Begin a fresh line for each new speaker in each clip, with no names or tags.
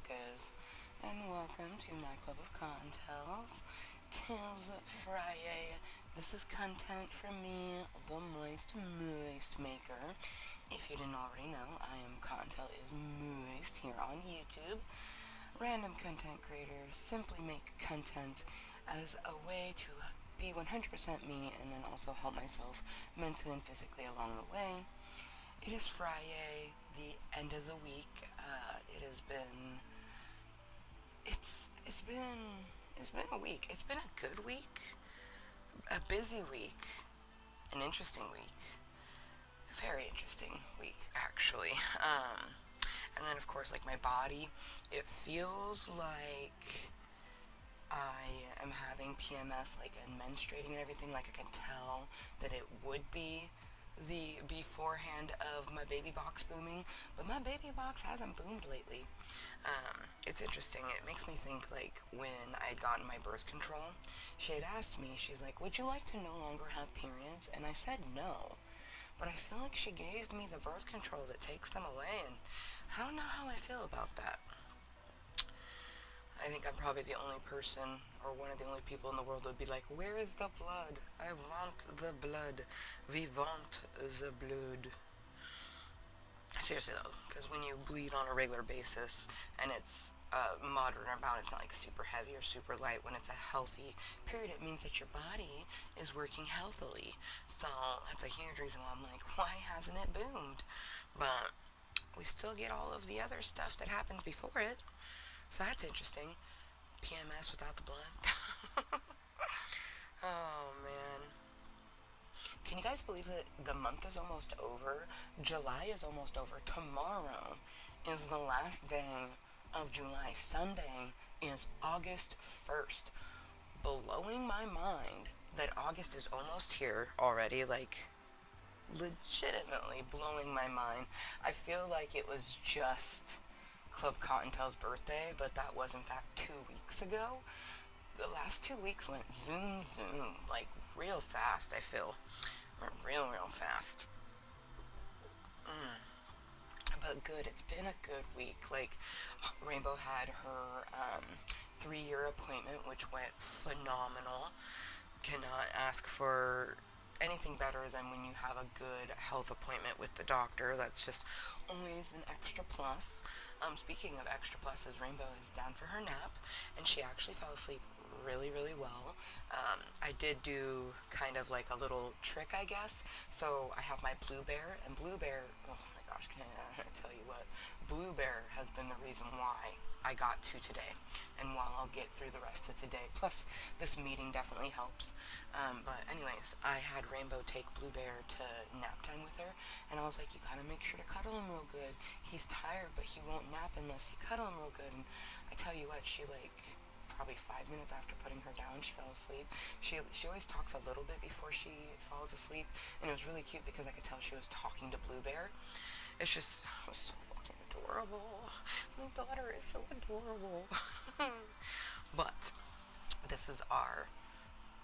motherfuckers, and welcome to my club of Contales, Tales of FriYAY. This is content from me, the Mooiisstt Maker. If you didn't already know, I am Kottontale is Mooiisstt here on YouTube. Random content creators simply make content as a way to be 100% me and then also help myself mentally and physically along the way. It is FriYAY, the end of the week. It's been a week. It's been a good week, a busy week, an interesting week, a very interesting week actually. And then of course, like my body, it feels like I am having PMS, like, and menstruating and everything. Like, I can tell that it would be the beforehand of my baby box booming, but my baby box hasn't boomed lately. It's interesting. It makes me think, like, when I had gotten my birth control, she had asked me, she's like, would you like to no longer have periods? And I said no. But I feel like she gave me the birth control that takes them away, and I don't know how I feel about that. I think I'm probably the only person, or one of the only people in the world that would be like, where is the blood? I want the blood. We want the blood. Seriously though, because when you bleed on a regular basis, and it's a moderate amount, it's not like super heavy or super light. When it's a healthy period, it means that your body is working healthily. So that's a huge reason why I'm like, why hasn't it boomed? But we still get all of the other stuff that happens before it. So that's interesting. PMS without the blood. Oh, man. Can you guys believe that the month is almost over? July is almost over. Tomorrow is the last day of July. Sunday is August 1st. Blowing my mind that August is almost here already. Like, legitimately blowing my mind. I feel like it was just Club Kottontale's birthday, but that was in fact 2 weeks ago. The last 2 weeks went zoom, like real fast, I feel. Real fast. But good, it's been a good week. Like, Rainbow had her 3-year appointment, which went phenomenal. Cannot ask for anything better than when you have a good health appointment with the doctor. That's just always an extra plus. Speaking of extra pluses, Rainbow is down for her nap, and she actually fell asleep really well. I did do kind of like a little trick, I guess. So I have my Blue Bear, and Blue Bear, oh my gosh, can I tell you what? Blue Bear has been the reason why I got to today, and while I'll get through the rest of today. Plus, this meeting definitely helps. But anyways, I had Rainbow take Blue Bear to nap time with her, and I was like, you gotta make sure to cuddle him real good. He's tired, but he won't nap unless you cuddle him real good. And I tell you what, she like, probably 5 minutes after putting her down, she fell asleep. She always talks a little bit before she falls asleep, and it was really cute because I could tell she was talking to Blue Bear. It was so fucking adorable. My daughter is so adorable. But this is our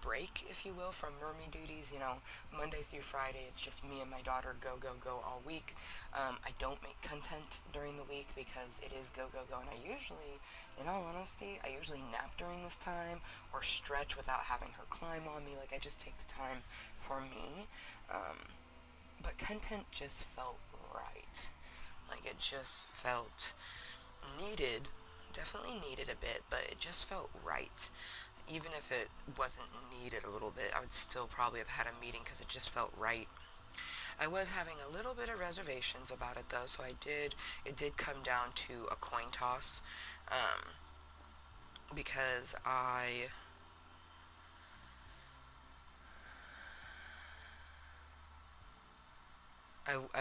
break, if you will, from mermy duties. You know, Monday through Friday, it's just me and my daughter go all week. I don't make content during the week because it is go, and I usually, in all honesty, I usually nap during this time or stretch without having her climb on me. Like, I just take the time for me. But content just felt right. Like, it just felt needed. Definitely needed a bit, but it just felt right. Even if it wasn't needed a little bit, I would still probably have had a meeting because it just felt right. I was having a little bit of reservations about it though, so it did come down to a coin toss, because I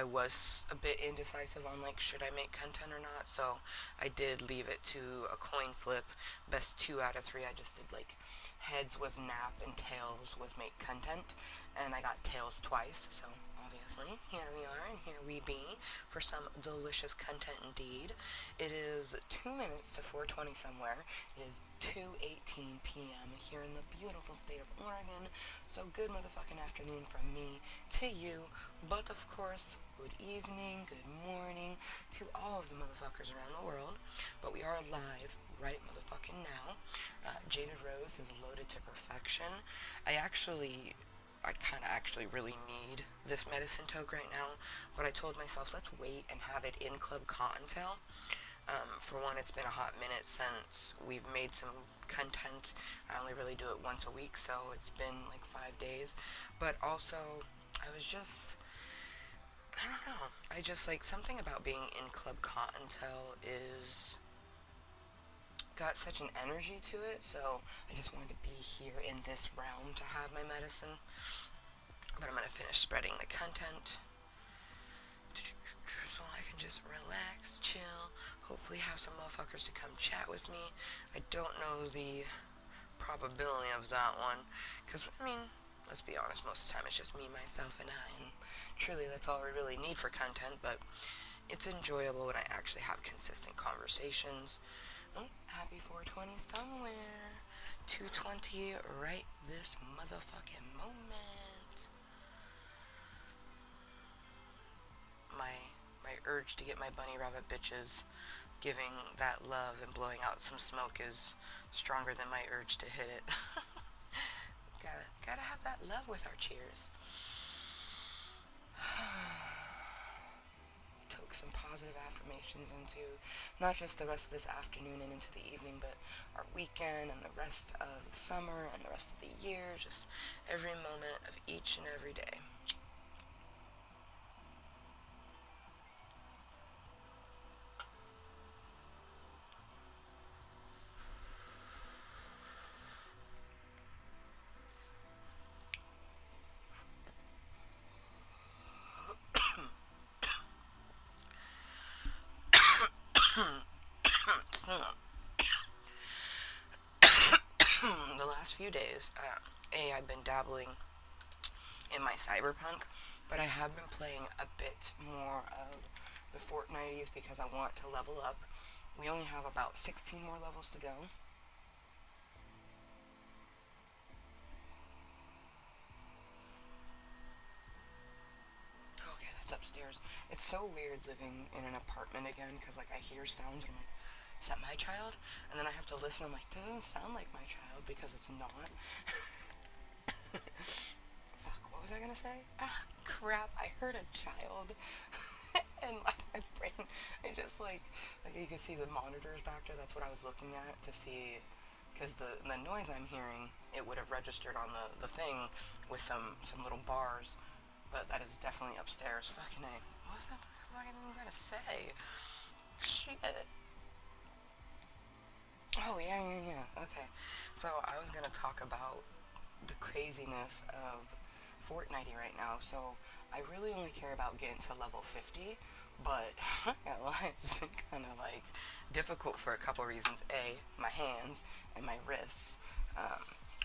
was a bit indecisive on, like, should I make content or not, so I did leave it to a coin flip. Best 2 out of 3, I just did, like, heads was nap and tails was make content, and I got tails twice, so obviously here we are, and here we be for some delicious content indeed. It is 2 minutes to 4:20 somewhere. It is 2:18 p.m. here in the beautiful state of Oregon. So good motherfucking afternoon from me to you. But of course, good evening, good morning to all of the motherfuckers around the world. But we are live right motherfucking now. Jaded Rose is loaded to perfection. I kind of actually really need this medicine toke right now, but I told myself, let's wait and have it in Club Cottontail. For one, it's been a hot minute since we've made some content. I only really do it once a week, so it's been like 5 days. But also, I don't know. I just like something about being in Club Cottontail is got such an energy to it, so I just wanted to be here in this realm to have my medicine. But I'm going to finish spreading the content so I can just relax, chill, hopefully have some motherfuckers to come chat with me. I don't know the probability of that one, because, I mean, let's be honest, most of the time it's just me, myself, and I, and truly that's all we really need for content, but it's enjoyable when I actually have consistent conversations. Happy 420 somewhere. 2:20 right this motherfucking moment. My urge to get my bunny rabbit bitches giving that love and blowing out some smoke is stronger than my urge to hit it. Gotta have that love with our cheers. Took some positive affirmations into not just the rest of this afternoon and into the evening, but our weekend and the rest of the summer and the rest of the year, just every moment of each and every day. The last few days, I've been dabbling in my cyberpunk, but I have been playing a bit more of the Fortnites because I want to level up. We only have about 16 more levels to go. Okay, that's upstairs. It's so weird living in an apartment again because like I hear sounds and I'm like, is that my child? And then I have to listen. I'm like, that doesn't sound like my child because it's not. Fuck, what was I gonna say? Ah, crap, I heard a child. And like my brain, it just like you can see the monitors back there. That's what I was looking at to see, because the noise I'm hearing, it would have registered on the thing with some little bars, but that is definitely upstairs. Fucking A. What was that fucking even gonna say? Shit. Oh, yeah. Okay. So I was gonna talk about the craziness of Fortnite right now. So I really only care about getting to level 50, but it's been kind of like difficult for a couple reasons. A, my hands and my wrists,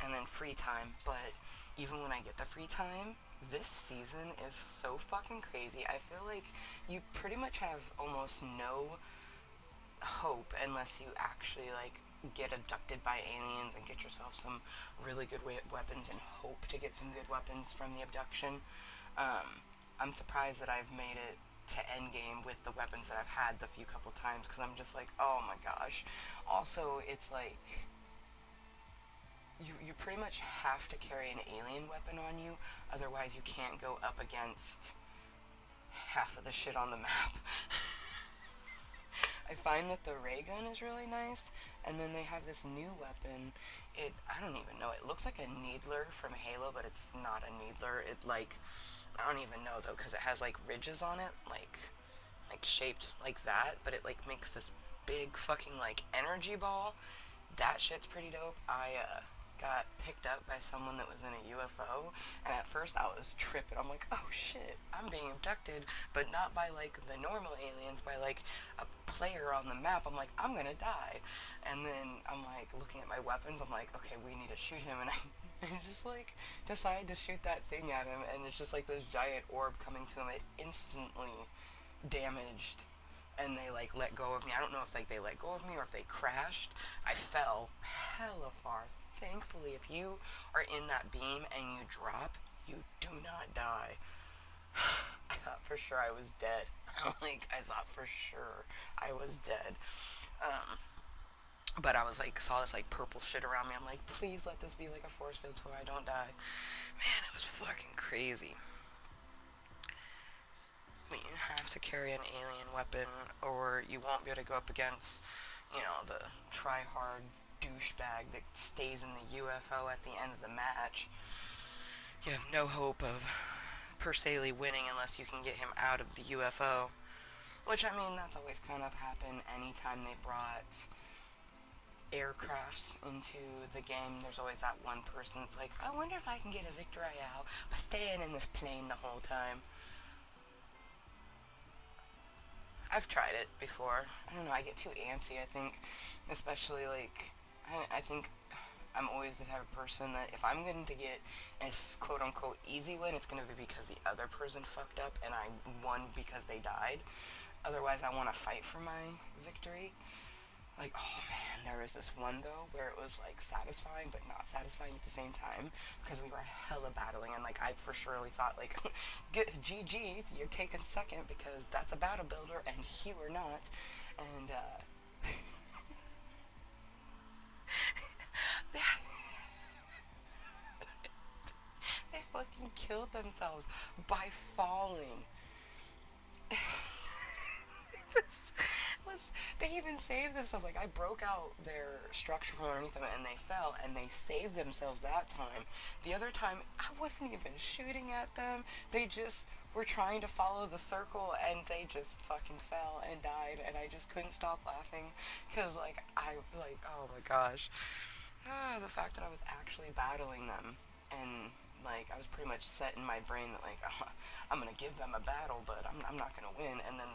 and then free time. But even when I get the free time, this season is so fucking crazy. I feel like you pretty much have almost no hope unless you actually like get abducted by aliens and get yourself some really good weapons and hope to get some good weapons from the abduction. I'm surprised that I've made it to endgame with the weapons that I've had the few couple times because I'm just like, oh my gosh. Also, it's like you pretty much have to carry an alien weapon on you, otherwise you can't go up against half of the shit on the map. I find that the ray gun is really nice, and then they have this new weapon. I don't even know. It looks like a needler from Halo, but it's not a needler. I don't even know though, because it has like ridges on it, like shaped like that, but it like makes this big fucking like energy ball. That shit's pretty dope. I got picked up by someone that was in a UFO, and at first I was tripping. I'm like, oh shit, I'm being abducted, but not by like the normal aliens, by like a player on the map. I'm like, I'm gonna die. And then I'm like looking at my weapons. I'm like, okay, we need to shoot him. And I and just like decide to shoot that thing at him, and it's just like this giant orb coming to him. It instantly damaged, and they like let go of me. I don't know if like they let go of me or if they crashed. I fell hella far. Thankfully, if you are in that beam and you drop, you do not die. I thought for sure I was dead. Like I thought for sure I was dead. Um, but I was like saw this like purple shit around me. I'm like, please let this be like a force field where I don't die. Man, it was fucking crazy. But you have to carry an alien weapon, or you won't be able to go up against, the try-hard douchebag that stays in the UFO at the end of the match. You have no hope of per se winning unless you can get him out of the UFO. Which, I mean, that's always kind of happened anytime they brought aircrafts into the game. There's always that one person that's like, I wonder if I can get a victory royale by staying in this plane the whole time. I've tried it before. I don't know, I get too antsy, I think. Especially, like, I think I'm always the type of person that if I'm going to get a quote-unquote easy win, it's going to be because the other person fucked up and I won because they died. Otherwise, I want to fight for my victory. Like, oh man, there was this one though where it was like satisfying but not satisfying at the same time because we were hella battling, and like I for surely thought like, get GG, you're taking second because that's a battle builder and you are not, and they, they fucking killed themselves by falling. This was, they even saved themselves. Like, I broke out their structure from underneath them and they fell and they saved themselves that time. The other time, I wasn't even shooting at them. They just were trying to follow the circle and they just fucking fell and died, and I just couldn't stop laughing because, like, oh my gosh. The fact that I was actually battling them, and like I was pretty much set in my brain that like I'm gonna give them a battle, but I'm not gonna win. And then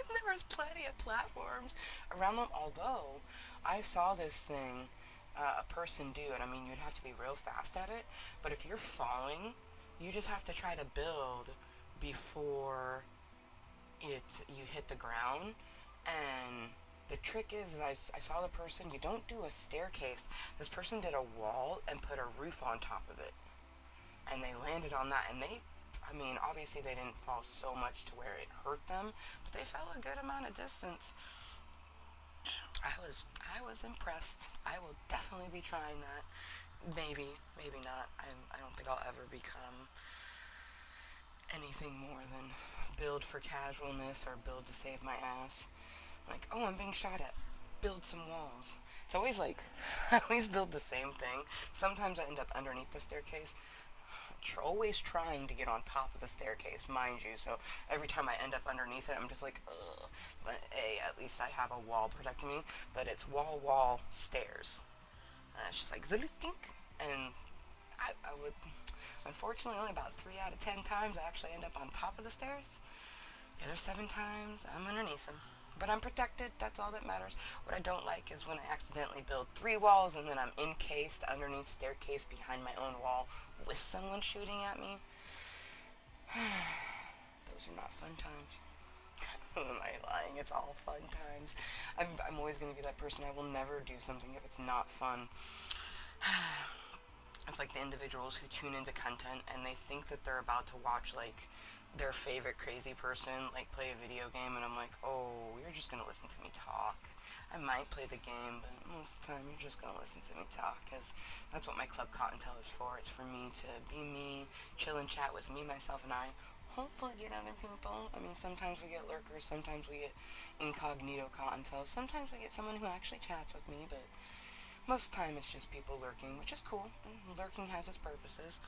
there was plenty of platforms around them. Although I saw this thing a person do, and I mean you'd have to be real fast at it. But if you're falling, you just have to try to build before you hit the ground. And the trick is, I saw the person, you don't do a staircase. This person did a wall and put a roof on top of it. And they landed on that, and I mean, obviously they didn't fall so much to where it hurt them, but they fell a good amount of distance. I was impressed. I will definitely be trying that. Maybe, maybe not. I don't think I'll ever become anything more than build for casualness or build to save my ass. Like, oh, I'm being shot at. Build some walls. It's always like, I always build the same thing. Sometimes I end up underneath the staircase. Always trying to get on top of the staircase, mind you. So every time I end up underneath it, I'm just like, ugh. But hey, at least I have a wall protecting me. But it's wall, stairs. And it's just like, stink. And I would, unfortunately, only about 3 out of 10 times I actually end up on top of the stairs. The other 7 times, I'm underneath them. But I'm protected, that's all that matters. What I don't like is when I accidentally build 3 walls and then I'm encased underneath staircase behind my own wall with someone shooting at me. Those are not fun times. Who am I lying? It's all fun times. I'm always going to be that person. I will never do something if it's not fun. It's like the individuals who tune into content and they think that they're about to watch like their favorite crazy person like play a video game, and I'm like, oh, you're just gonna listen to me talk. I might play the game, but most of the time you're just gonna listen to me talk, because that's what my club Kottontale is for. It's for me to be me, chill and chat with me, myself, and I. Hopefully get other people. I mean, sometimes we get lurkers, sometimes we get incognito Kottontale, sometimes we get someone who actually chats with me, but most of the time it's just people lurking, which is cool. Lurking has its purposes.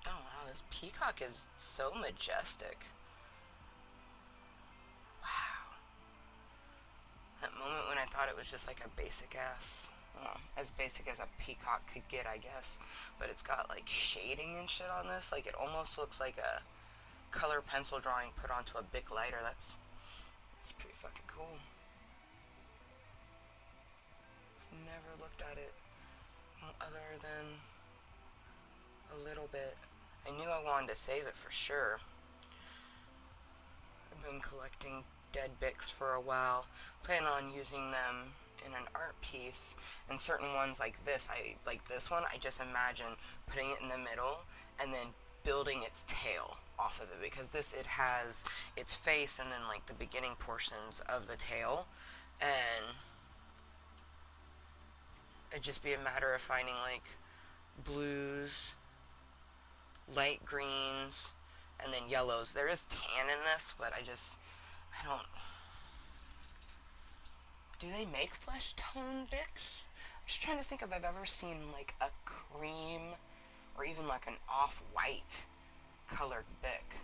Oh wow, this peacock is so majestic. Wow. That moment when I thought it was just like a basic ass, well, as basic as a peacock could get, I guess. But it's got like shading and shit on this. Like it almost looks like color pencil drawing put onto a Bic lighter. That's pretty fucking cool. Never looked at it other than a little bit. I knew I wanted to save it for sure. I've been collecting dead Bics for a while. Plan on using them in an art piece, and certain ones like this, this one, I just imagine putting it in the middle and then building its tail off of it, because it has its face and then like the beginning portions of the tail, and it'd just be a matter of finding like blues, light greens, and then yellows. There is tan in this, but I don't. Do they make flesh tone Bics? I'm just trying to think if I've ever seen like a cream or even like an off-white colored Bic.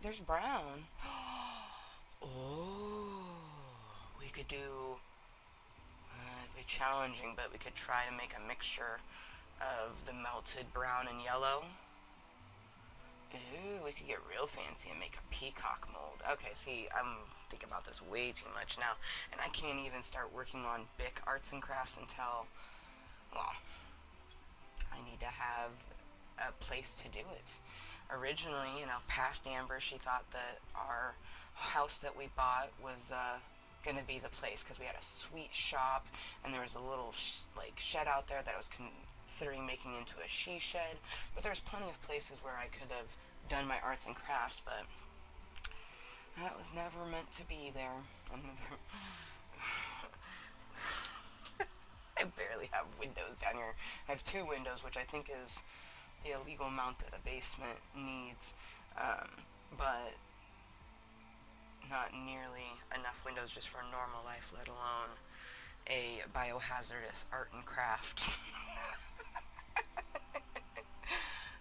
There's brown. Oh, we could do. It'd be challenging, but we could try to make a mixture of the melted brown and yellow. Ooh, we could get real fancy and make a peacock mold. Okay, see, I'm thinking about this way too much now, and I can't even start working on Bic arts and crafts until, well, I need to have a place to do it. Originally, past Amber, she thought that our house that we bought was gonna be the place, because we had a sweet shop, and there was a little shed out there that I was considering making into a she shed. But there's plenty of places where I could have done my arts and crafts, but that was never meant to be there. I barely have windows down here. I have 2 windows, which I think is the illegal amount that a basement needs, but not nearly enough windows just for normal life, let alone a biohazardous art and craft.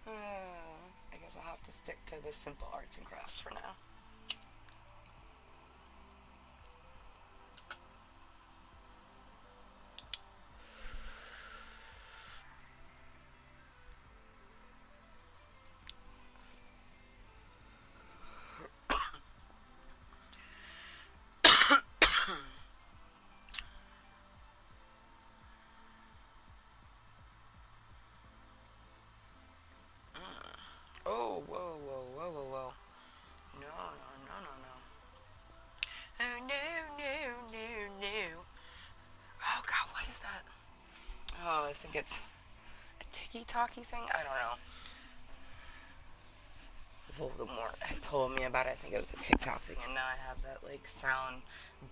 I guess I'll have to stick to the simple arts and crafts for now. Oh, whoa, whoa, whoa, whoa, whoa. No, no, no, no, no. Oh, no, no, no, no. Oh, God, what is that? Oh, I think it's a tiki-talkie thing? I don't know. Voldemort had told me about it. I think it was a TikTok thing, and now I have that, sound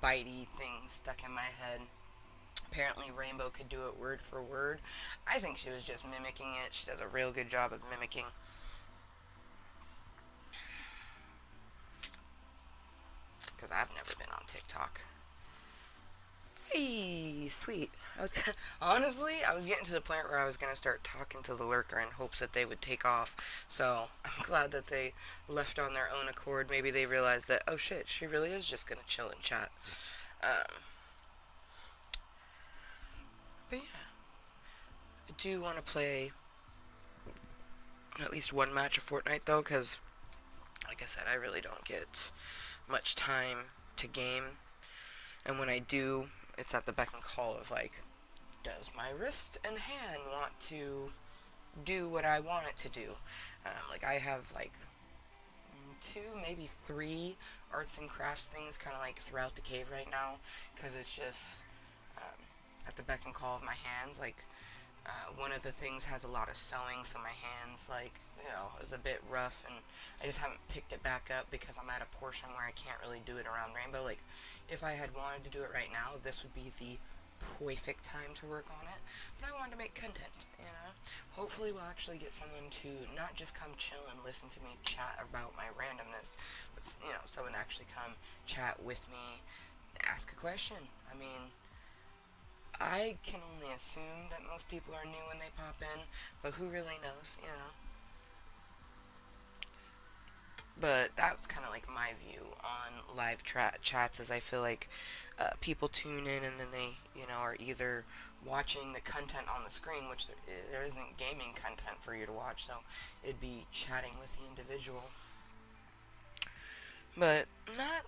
bitey thing stuck in my head. Apparently Rainbow could do it word for word. I think she was just mimicking it. She does a real good job of mimicking. Because I've never been on TikTok. Hey, sweet. Honestly, I was getting to the point where I was going to start talking to the lurker in hopes that they would take off. So, I'm glad that they left on their own accord. Maybe they realized that, oh shit, she really is just going to chill and chat. But yeah. I do want to play at least one match of Fortnite, though, because, like I said, I really don't get much time to game. And when I do, it's at the beck and call of, does my wrist and hand want to do what I want it to do? I have, 2, maybe 3 arts and crafts things kind of, throughout the cave right now, because it's just at the beck and call of my hands. One of the things has a lot of sewing, so my hands, is a bit rough, and I just haven't picked it back up because I'm at a portion where I can't really do it around Rainbow. If I had wanted to do it right now, this would be the perfect time to work on it, but I wanted to make content, Hopefully we'll actually get someone to not just come chill and listen to me chat about my randomness, but, someone actually come chat with me, ask a question. I can only assume that most people are new when they pop in, but who really knows, But that's kind of like my view on live chats. Is I feel like people tune in and then they, are either watching the content on the screen, which there isn't gaming content for you to watch, so it'd be chatting with the individual. But not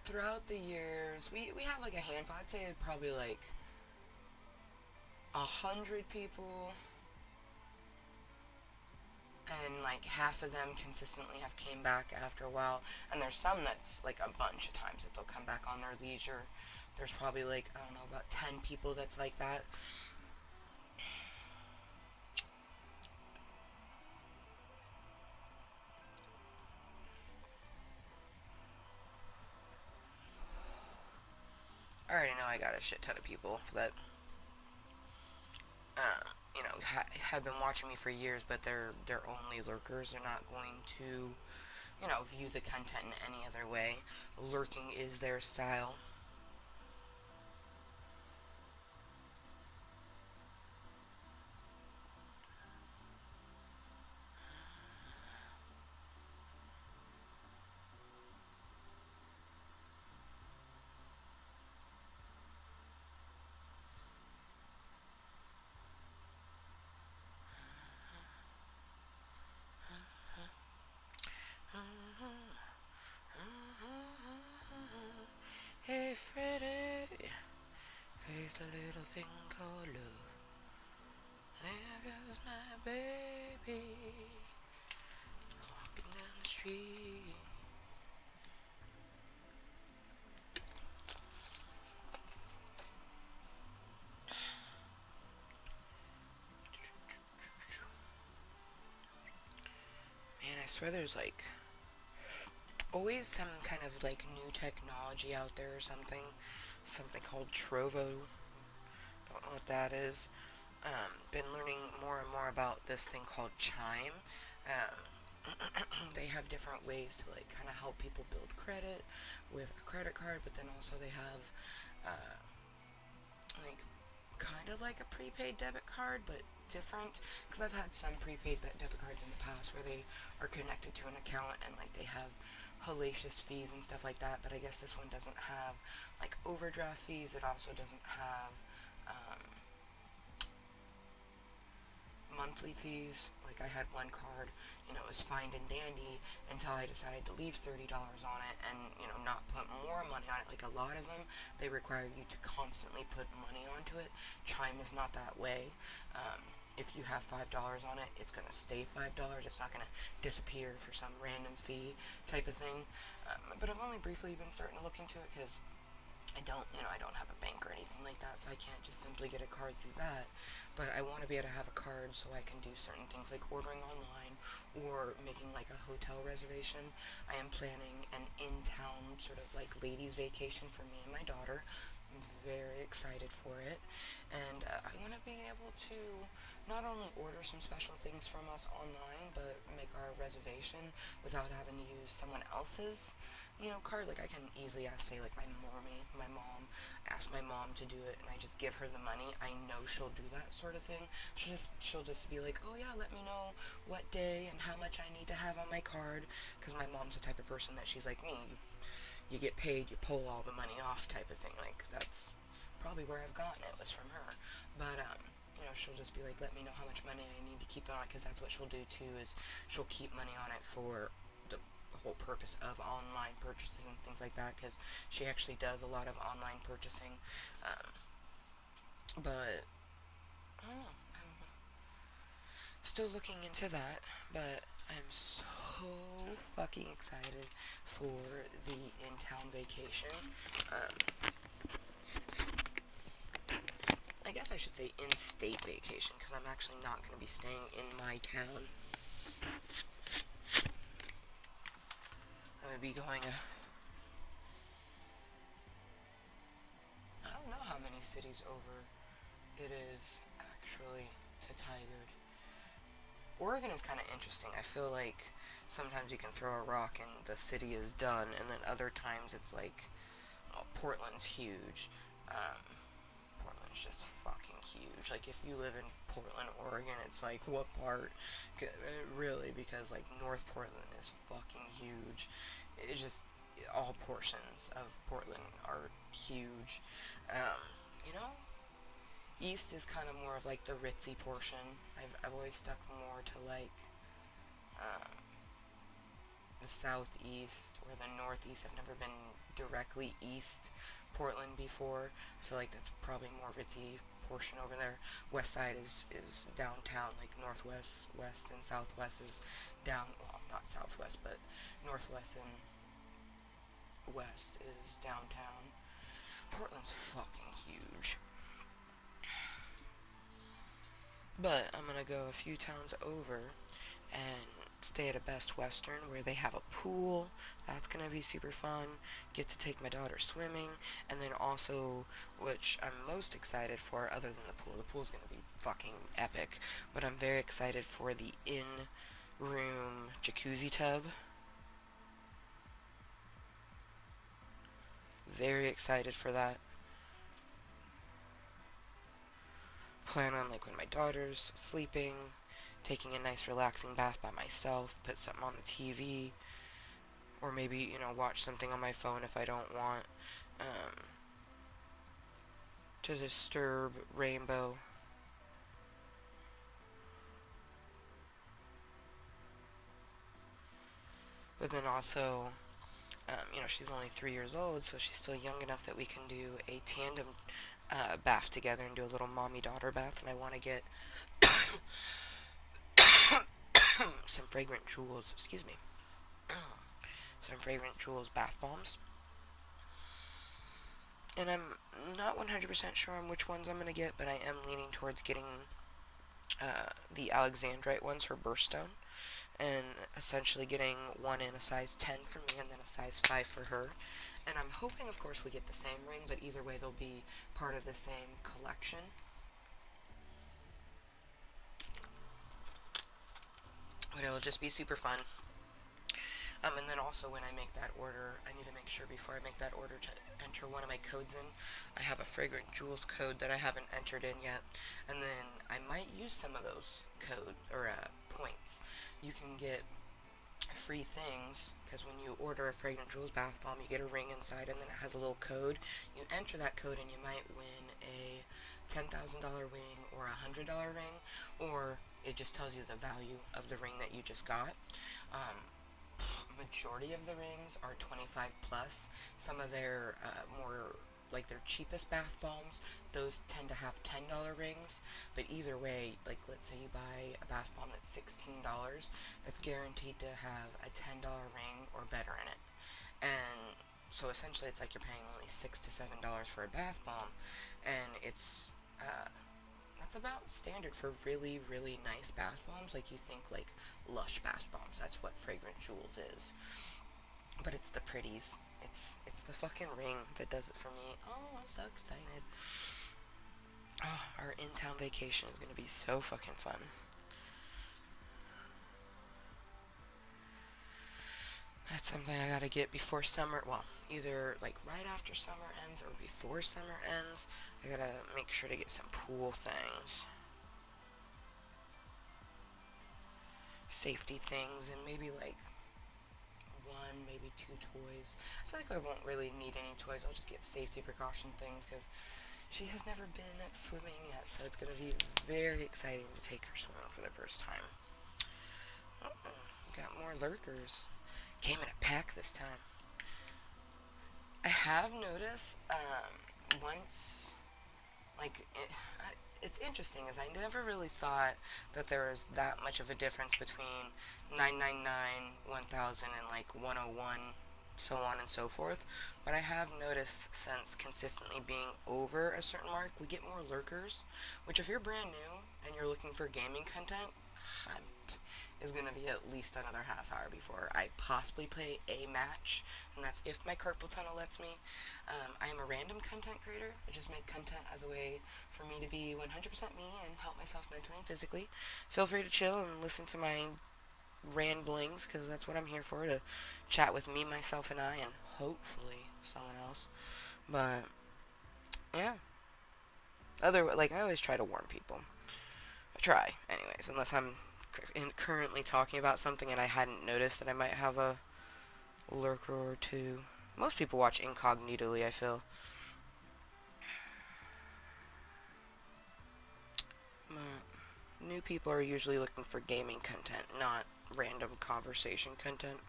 throughout the years. We have like a handful. I'd say probably like 100 people, and like half of them consistently have came back after a while. And there's some that's like a bunch of times that they'll come back on their leisure. There's probably like, I don't know, about 10 people that's like that. I already know I got a shit ton of people that have been watching me for years, but they're only lurkers. They're not going to view the content in any other way. Lurking is their style. Hey Freddy, here's the little thing called love. There goes my baby, walking down the street. Man, I swear there's like always some kind of like new technology out there or something. Something called Trovo. Don't know what that is. Been learning more and more about this thing called Chime. They have different ways to like kind of help people build credit with a credit card, but then also they have uh, like kind of like a prepaid debit card, but different. Because I've had some prepaid debit cards in the past where they are connected to an account and like they have hellacious fees and stuff like that. But I guess this one doesn't have like overdraft fees. It also doesn't have um, monthly fees. Like I had one card, it was fine and dandy until I decided to leave $30 on it and, not put more money on it. Like a lot of them, they require you to constantly put money onto it. Chime is not that way. If you have $5 on it, it's going to stay $5. It's not going to disappear for some random fee type of thing. But I've only briefly been starting to look into it because I don't have a bank or anything like that, so I can't just simply get a card through that. But I want to be able to have a card so I can do certain things like ordering online or making like a hotel reservation. I am planning an in-town sort of like ladies vacation for me and my daughter. I'm very excited for it. And I want to be able to not only order some special things from us online, but make our reservation without having to use someone else's card. Like I can easily ask, say, like my mom, ask my mom to do it, and I just give her the money. I know she'll do that sort of thing. She'll just be like, oh yeah, let me know what day and how much I need to have on my card, because my mom's the type of person that she's like me. You get paid, you pull all the money off, type of thing. Like that's probably where I've gotten it was from her. But she'll just be like, let me know how much money I need to keep on it, because that's what she'll do too. Is she'll keep money on it for the whole purpose of online purchases and things like that, because she actually does a lot of online purchasing. But I don't know. I'm still looking into that, but I'm so fucking excited for the in-town vacation. Um, I guess I should say in-state vacation, because I'm actually not going to be staying in my town. I'm going to be going I don't know how many cities over it is, actually, to Tigard. Oregon is kind of interesting. I feel like sometimes you can throw a rock and the city is done, and then other times it's like, oh, Portland's huge. Um, Portland Portland's just fucking huge. Like, if you live in Portland, Oregon, it's like, what part? Really, because, like, North Portland is fucking huge. It's just, all portions of Portland are huge. Um, you know, East is kind of more of, like, the ritzy portion. I've always stuck more to, like, um, the southeast or the northeast. I've never been directly east Portland before. I feel like that's probably more ritzy portion over there. West side is downtown, like northwest, west, and southwest is down. Well, not southwest, but northwest and west is downtown. Portland's fucking huge. But I'm gonna go a few towns over and stay at a Best Western where they have a pool. That's gonna be super fun. Get to take my daughter swimming, and then also, which I'm most excited for, other than the pool. The pool's gonna be fucking epic, but I'm very excited for the in-room jacuzzi tub. Very excited for that. Plan on, like, when my daughter's sleeping, taking a nice relaxing bath by myself, put something on the TV, or maybe, watch something on my phone if I don't want um, to disturb Rainbow. But then also, she's only 3 years old, so she's still young enough that we can do a tandem bath together and do a little mommy-daughter bath, and I want to get some fragrant jewels, excuse me, some fragrant jewels bath bombs. And I'm not 100% sure on which ones I'm going to get, but I am leaning towards getting the Alexandrite ones, her birthstone, and essentially getting one in a size 10 for me and then a size 5 for her. And I'm hoping, of course, we get the same ring, but either way, they'll be part of the same collection. But it'll just be super fun. And then also when I make that order, I need to make sure before I make that order to enter one of my codes in. I have a Fragrant Jewels code that I haven't entered in yet, and then I might use some of those code or points. You can get free things because when you order a Fragrant Jewels bath bomb, you get a ring inside, and then it has a little code. You enter that code, and you might win a $10,000 ring or a $100 ring, or it just tells you the value of the ring that you just got. Majority of the rings are 25 plus. Some of their more, like, their cheapest bath bombs, those tend to have $10 rings. But either way, like, let's say you buy a bath bomb that's $16, that's guaranteed to have a $10 ring or better in it. And so essentially it's like you're paying only $6 to $7 for a bath bomb, and it's that's about standard for really, really nice bath bombs. Like, you think, like, Lush bath bombs. That's what Fragrant Jewels is. But it's the pretties. It's the fucking ring that does it for me. Oh, I'm so excited. Oh, our in-town vacation is gonna be so fucking fun. That's something I gotta get before summer. Well, either, like, right after summer ends or before summer ends. I gotta make sure to get some pool things. Safety things, and maybe, like, one, maybe two toys. I feel like I won't really need any toys. I'll just get safety precaution things because she has never been at swimming yet, so it's gonna be very exciting to take her swimming for the first time. Got more lurkers. Came in a pack this time. I have noticed once, like, it's interesting, as I never really thought that there was that much of a difference between 999, 1000, and like 101, so on and so forth. But I have noticed since consistently being over a certain mark, we get more lurkers, which if you're brand new and you're looking for gaming content, is going to be at least another half hour before I possibly play a match, and that's if my carpal tunnel lets me. I am a random content creator. I just make content as a way for me to be 100% me and help myself mentally and physically. Feel free to chill and listen to my ramblings, because that's what I'm here for, to chat with me, myself, and I, and hopefully someone else. But, yeah. I always try to warn people. I try, anyways, unless I'm currently talking about something and I hadn't noticed that I might have a lurker or two. Most people watch incognitally, I feel. New people are usually looking for gaming content, not random conversation content.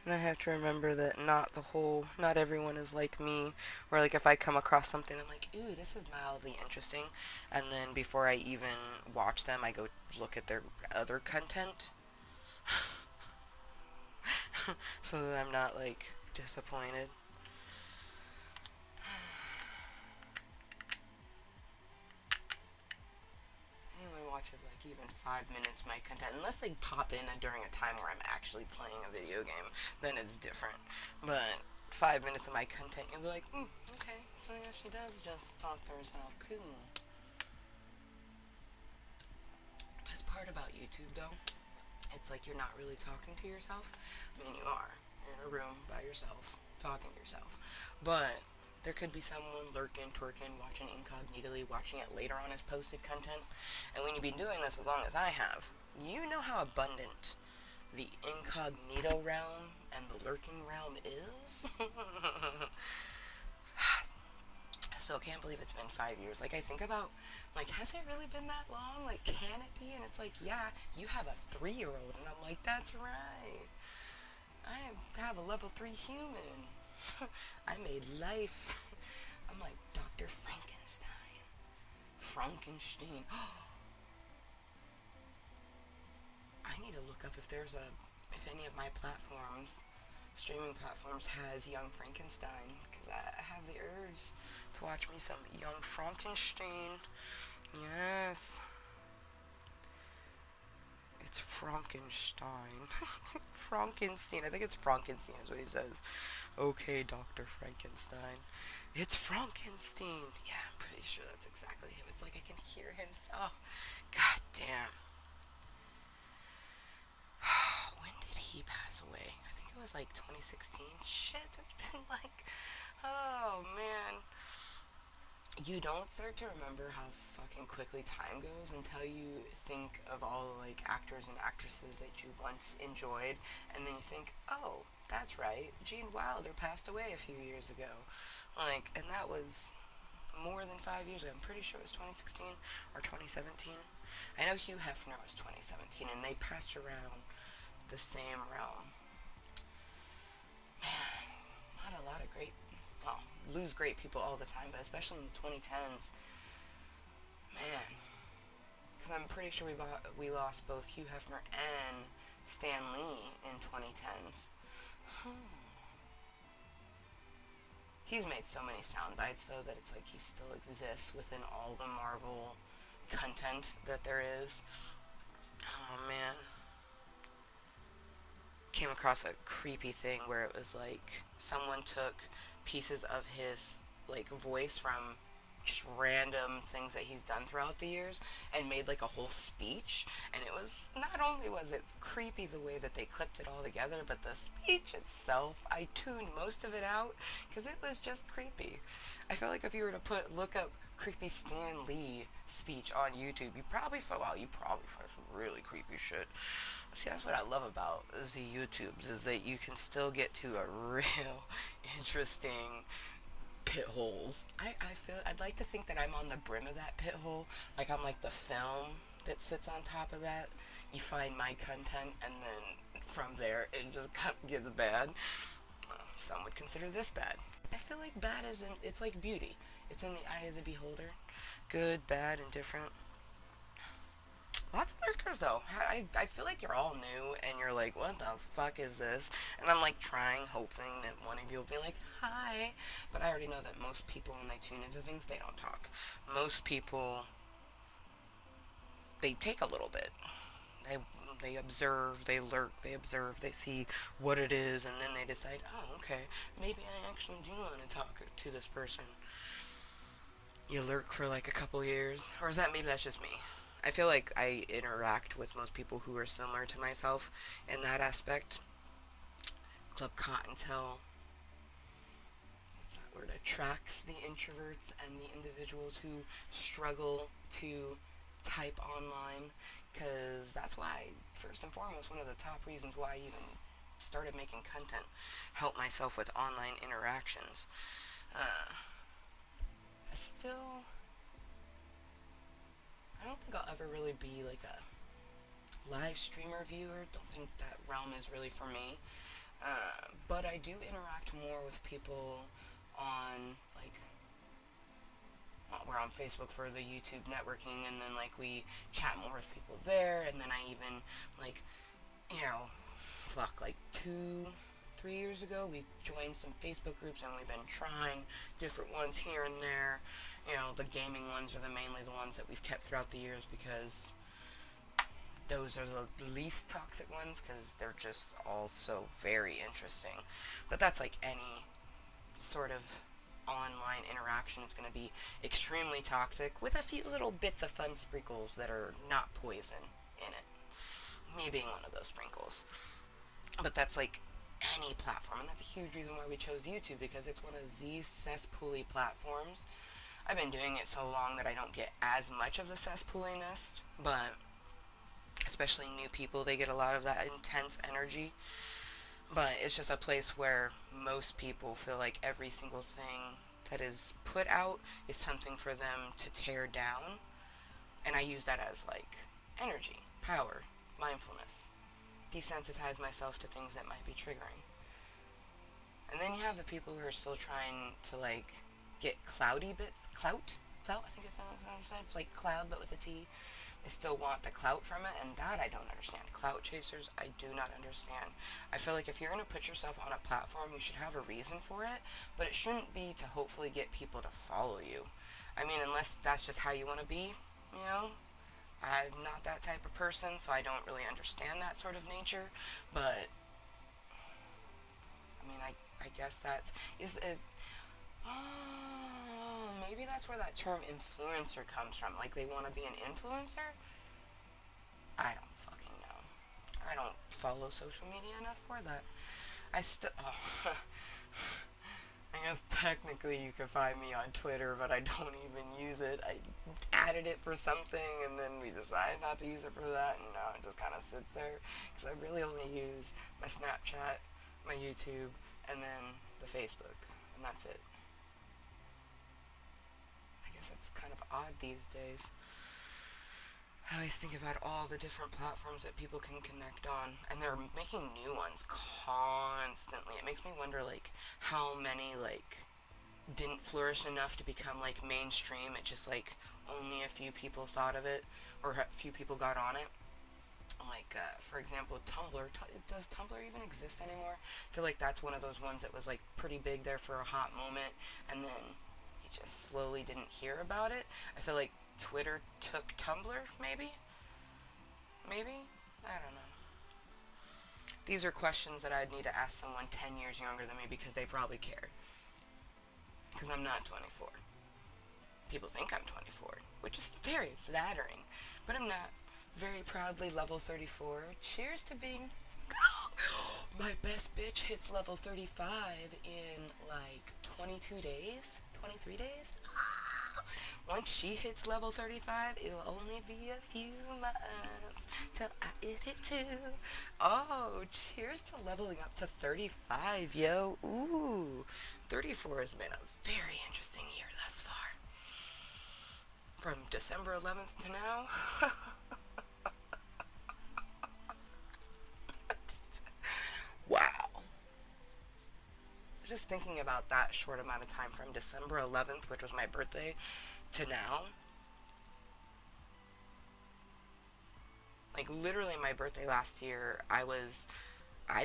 And I have to remember that not everyone is like me. Where like if I come across something, I'm like, ooh, this is mildly interesting, and then before I even watch them, I go look at their other content, so that I'm not like disappointed. Anyone watches like even 5 minutes of my content, unless they pop in during a time where I'm actually playing a video game, then it's different. But 5 minutes of my content, you'll be like, okay, so yeah, she does just talk to herself. Cool. Best part about YouTube though, it's like you're not really talking to yourself. I mean, you are. You're in a room by yourself, talking to yourself. But there could be someone lurking, twerking, watching incognitally, watching it later on as posted content. And when you've been doing this as long as I have, you know how abundant the incognito realm and the lurking realm is. So I can't believe it's been 5 years. Like I think about, like, has it really been that long? Like, can it be? And it's like, yeah, you have a 3-year-old, and I'm like, that's right. I have a level 3 human. I made life. I'm like Dr. Frankenstein. Frankenstein. I need to look up if any of my streaming platforms has Young Frankenstein, because I have the urge to watch me some Young Frankenstein. Yes. It's Frankenstein. Frankenstein. I think it's Frankenstein is what he says. Okay, Dr. Frankenstein. It's Frankenstein. Yeah, I'm pretty sure that's exactly him. It's like I can hear him. Oh, god damn. When did he pass away? I think it was like 2016. Shit, it's been like, oh man. You don't start to remember how fucking quickly time goes until you think of all the like actors and actresses that you once enjoyed, and then you think, oh, that's right, Gene Wilder passed away a few years ago. Like, and that was more than 5 years ago. I'm pretty sure it was 2016 or 2017. I know Hugh Hefner was 2017, and they passed around the same realm. Man, not a lot of great, well, lose great people all the time, but especially in the 2010s, man. Because I'm pretty sure we lost both Hugh Hefner and Stan Lee in 2010s. He's made so many sound bites though that it's like he still exists within all the Marvel content that there is. Oh man. Came across a creepy thing where it was like someone took pieces of his like voice from just random things that he's done throughout the years and made like a whole speech, and it was not only was it creepy the way that they clipped it all together, but the speech itself, I tuned most of it out because it was just creepy. I feel like if you were to look up creepy Stan Lee speech on YouTube, you probably find some really creepy shit. See, that's what I love about the YouTubes is that you can still get to a real interesting pit holes. I feel I'd like to think that I'm on the brim of that pit hole. Like I'm like the film that sits on top of that. You find my content, and then from there it just gets bad. Some would consider this bad. I feel like bad isn't. It's like beauty. It's in the eye of the beholder. Good, bad, and different. Lots of lurkers though. I feel like you're all new and you're like, what the fuck is this? And I'm like trying, hoping that one of you will be like, hi. But I already know that most people, when they tune into things, they don't talk. Most people, they take a little bit. They they observe, they lurk, they observe, they see what it is, and then they decide, oh, okay, maybe I actually do want to talk to this person. You lurk for like a couple years, or is that maybe that's just me? I feel like I interact with most people who are similar to myself in that aspect. Club Cottontail. or it attracts the introverts and the individuals who struggle to type online, because that's why, first and foremost, one of the top reasons why I even started making content, help myself with online interactions. I still, I don't think I'll ever really be like a live streamer viewer. Don't think that realm is really for me. But I do interact more with people on, like, we're on Facebook for the YouTube networking, and then, like, we chat more with people there, and then I even, like, you know, like 2, 3 years ago, we joined some Facebook groups, and we've been trying different ones here and there. The gaming ones are mainly the ones that we've kept throughout the years, because those are the least toxic ones, because they're just all so very interesting. But that's like any sort of online interaction. It's going to be extremely toxic with a few little bits of fun sprinkles that are not poison in it. Me being one of those sprinkles. But that's like any platform, and that's a huge reason why we chose YouTube, because it's one of these cesspooly platforms. I've been doing it so long that I don't get as much of the cesspooliness, but especially new people, they get a lot of that intense energy. But it's just a place where most people feel like every single thing that is put out is something for them to tear down. And I use that as like energy, power, mindfulness. Desensitize myself to things that might be triggering. And then you have the people who are still trying to like get cloudy bits. Clout? Clout, I think it's how it's said. It's like cloud but with a T. They still want the clout from it, and that I don't understand. Clout chasers, I do not understand. I feel like if you're going to put yourself on a platform, you should have a reason for it, but it shouldn't be to hopefully get people to follow you. I mean, unless that's just how you want to be, you know? I'm not that type of person, so I don't really understand that sort of nature, but I mean, I guess that is it. Oh, maybe that's where that term influencer comes from. Like, they want to be an influencer? I don't fucking know. I don't follow social media enough for that. Oh, I guess technically you can find me on Twitter, but I don't even use it. I added it for something, and then we decided not to use it for that, and now it just kind of sits there. Because I really only use my Snapchat, my YouTube, and then the Facebook, and that's it. I guess that's kind of odd these days. I always think about all the different platforms that people can connect on, and they're making new ones constantly. It makes me wonder, like, how many, like, didn't flourish enough to become, like, mainstream. It just, like, only a few people thought of it, or a few people got on it. Like, for example, Tumblr. Does Tumblr even exist anymore? I feel like that's one of those ones that was, like, pretty big there for a hot moment, and then you just slowly didn't hear about it. I feel like Twitter took Tumblr, maybe? Maybe? I don't know. These are questions that I'd need to ask someone 10 years younger than me, because they probably care. Because I'm not 24. People think I'm 24, which is very flattering, but I'm not. Very proudly level 34. Cheers to being... My best bitch hits level 35 in like 22 days? 23 days? Once she hits level 35, it'll only be a few months till I hit it too. Oh, cheers to leveling up to 35, yo. Ooh, 34 has been a very interesting year thus far. From December 11th to now. Wow. Just thinking about that short amount of time from December 11th, which was my birthday, to now. Like, literally my birthday last year, I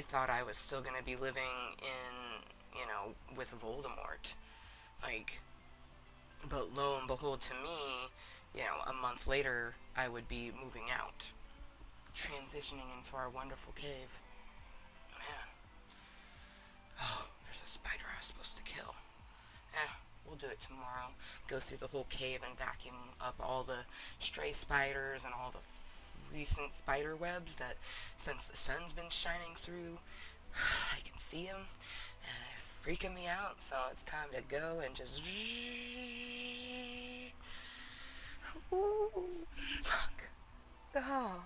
thought I was still going to be living in, with Voldemort. Like, but lo and behold, to me, a month later, I would be moving out. Transitioning into our wonderful cave. Man. Oh, there's a spider I was supposed to kill. We'll do it tomorrow. Go through the whole cave and vacuum up all the stray spiders and all the recent spider webs that, since the sun's been shining through, I can see them. And freaking me out, so it's time to go and just... Ooh, fuck. Oh,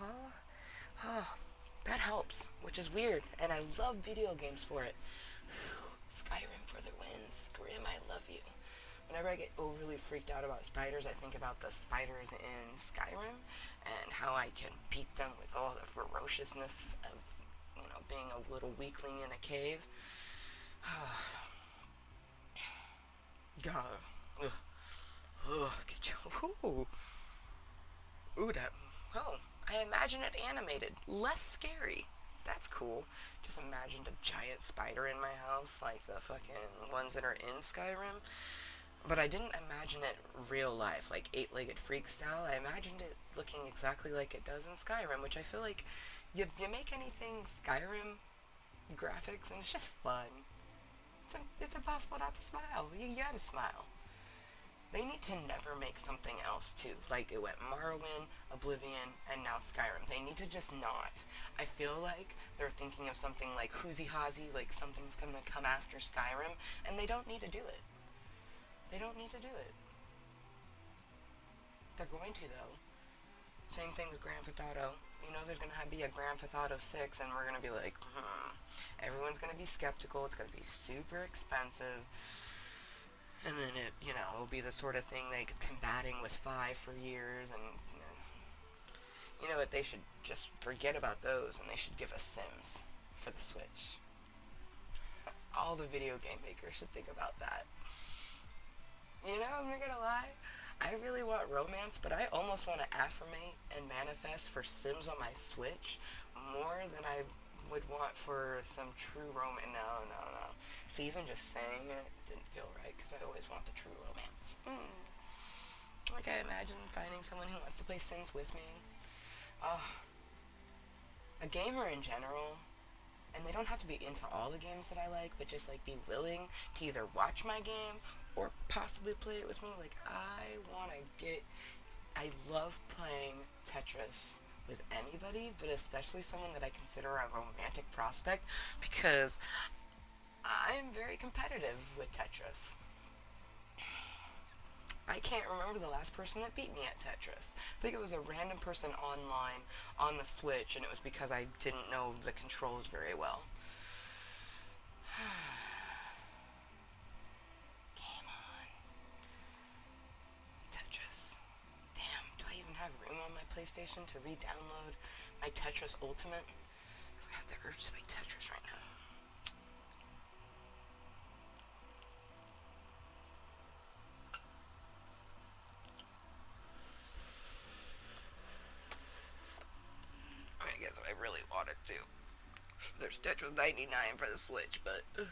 oh, that helps, which is weird, and I love video games for it. Skyrim for the win. Scrim, I love you. Whenever I get overly freaked out about spiders, I think about the spiders in Skyrim and how I can beat them with all the ferociousness of, being a little weakling in a cave. God. Ugh. Ugh. Ooh. Ooh, that. Oh, I imagine it animated. Less scary. That's cool. Just imagined a giant spider in my house, like the fucking ones that are in Skyrim. But I didn't imagine it real life, like eight-legged freak style. I imagined it looking exactly like it does in Skyrim, which I feel like you make anything Skyrim graphics and it's just fun. It's impossible not to smile. You gotta smile. They need to never make something else too. Like it went Morrowind, Oblivion, and now Skyrim. They need to just not. I feel like they're thinking of something like Hoozy Hazy, like something's gonna come after Skyrim, and they don't need to do it. They don't need to do it. They're going to though. Same thing with Grand Theft Auto. There's gonna be a Grand Theft Auto 6, and we're gonna be like, Everyone's gonna be skeptical. It's gonna be super expensive. And then it will be the sort of thing they combating with 5 for years, and you know what, they should just forget about those, and they should give us Sims for the Switch. All the video game makers should think about that. I'm not gonna lie, I really want romance, but I almost want to affirmate and manifest for Sims on my Switch more than I would want for some true romance. No. See, even just saying it didn't feel right, because I always want the true romance. Like, I imagine finding someone who wants to play Sims with me. A gamer in general, and they don't have to be into all the games that I like, but just, like, be willing to either watch my game or possibly play it with me. Like, I love playing Tetris with anybody, but especially someone that I consider a romantic prospect, because I'm very competitive with Tetris. I can't remember the last person that beat me at Tetris. I think it was a random person online on the Switch, and it was because I didn't know the controls very well. Game on. Tetris. Damn, do I even have room on my PlayStation to re-download my Tetris Ultimate? Because I have the urge to play Tetris right now. I guess I really wanted to. There's Tetris 99 for the Switch, but you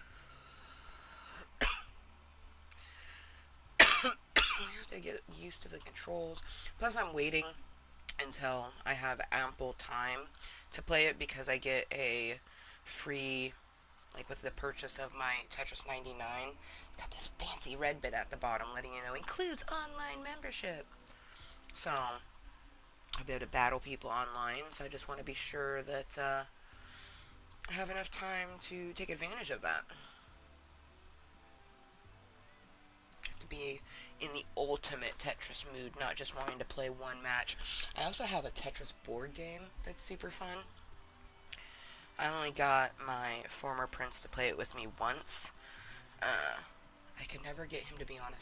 have to get used to the controls. Plus, I'm waiting until I have ample time to play it, because I get a free, like with the purchase of my Tetris 99, it's got this fancy red bit at the bottom letting you know includes online membership. So I'll be able to battle people online, so I just want to be sure that I have enough time to take advantage of that. I have to be in the ultimate Tetris mood, not just wanting to play one match. I also have a Tetris board game that's super fun. I only got my former prince to play it with me once. I could never get him to be on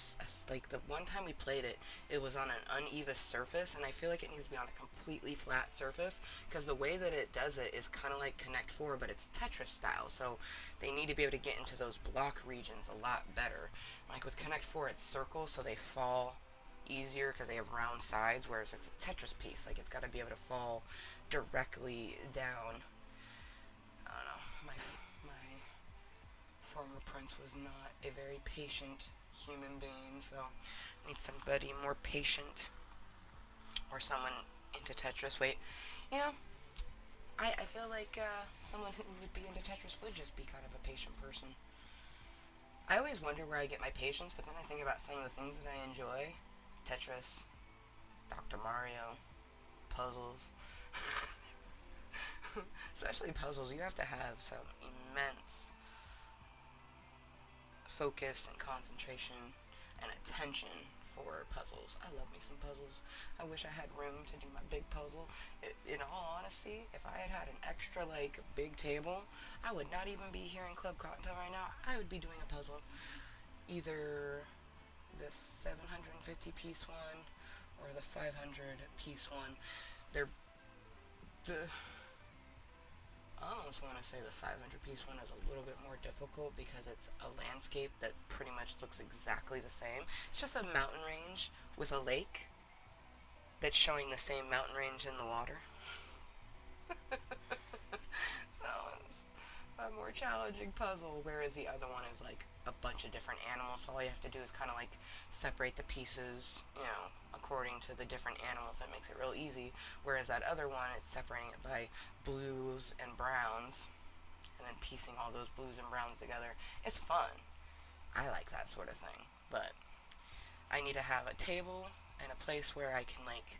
like, the one time we played it, it was on an uneven surface, and I feel like it needs to be on a completely flat surface, because the way that it does it is kind of like Connect 4, but it's Tetris style, so they need to be able to get into those block regions a lot better. Like with Connect 4, it's circles, so they fall easier because they have round sides, whereas it's a Tetris piece, like it's got to be able to fall directly down. I don't know, my former prince was not a very patient human being, so I need somebody more patient, or someone into Tetris. Wait, I feel like someone who would be into Tetris would just be kind of a patient person. I always wonder where I get my patience, but then I think about some of the things that I enjoy. Tetris, Dr. Mario, puzzles. Especially puzzles, you have to have some immense focus and concentration and attention for puzzles. I love me some puzzles. I wish I had room to do my big puzzle. In all honesty, if I had had an extra like big table, I would not even be here in Club Cottontale right now. I would be doing a puzzle, either the 750 piece one or the 500 piece one. They're the I almost want to say the 500 piece one is a little bit more difficult because it's a landscape that pretty much looks exactly the same. It's just a mountain range with a lake that's showing the same mountain range in the water. So it's a more challenging puzzle, whereas the other one is like a bunch of different animals. So all you have to do is kind of like separate the pieces, according to the different animals. That makes it real easy. Whereas that other one, it's separating it by blues and browns, and then piecing all those blues and browns together. It's fun. I like that sort of thing. But I need to have a table and a place where I can like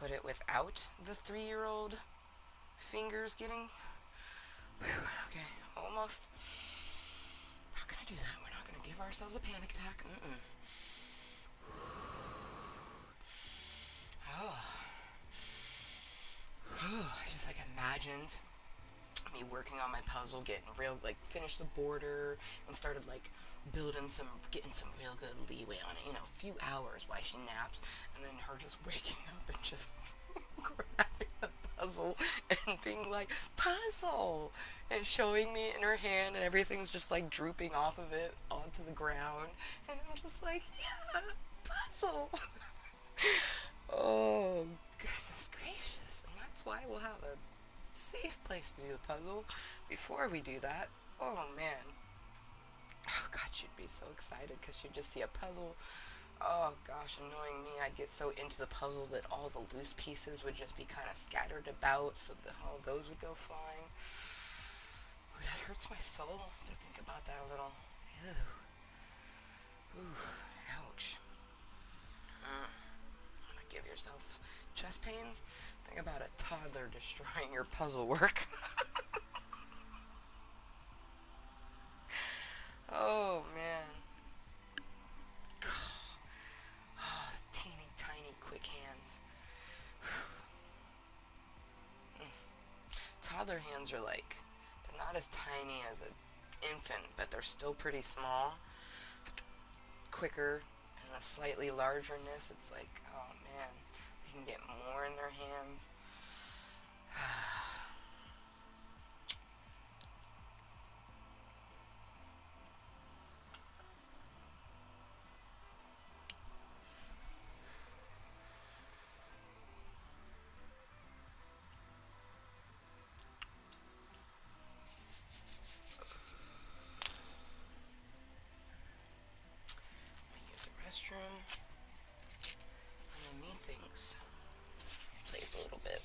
put it without the 3-year-old fingers getting. Whew, okay, almost. Not gonna do that. We're not gonna give ourselves a panic attack. Oh. I just like imagined me working on my puzzle, getting real, like, finished the border and started like getting some real good leeway on it. A few hours while she naps, and then her just waking up and just grabbing the puzzle and being like, puzzle! And showing me in her hand, and everything's just like drooping off of it onto the ground. And I'm just like, yeah, puzzle! Oh, goodness gracious. And that's why we'll have a safe place to do the puzzle. Before we do that, oh man. Oh god, she'd be so excited because she'd just see a puzzle. Oh gosh, knowing me, I'd get so into the puzzle that all the loose pieces would just be kind of scattered about, so that all those would go flying. Ooh, that hurts my soul to think about that a little. Ew. Ooh, ouch. Give yourself chest pains? Think about a toddler destroying your puzzle work. Oh man. Oh, teeny tiny quick hands. Toddler hands are like, they're not as tiny as an infant, but they're still pretty small. Quicker and a slightly largerness. It's like, oh man, they can get more in their hands. Restroom, and then methinks plays a little bit.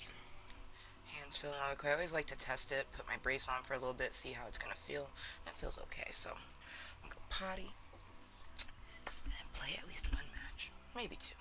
Hands feeling all okay. I always like to test it, put my brace on for a little bit, see how it's gonna feel. That feels okay, so I'm gonna go potty and play at least one match, maybe two.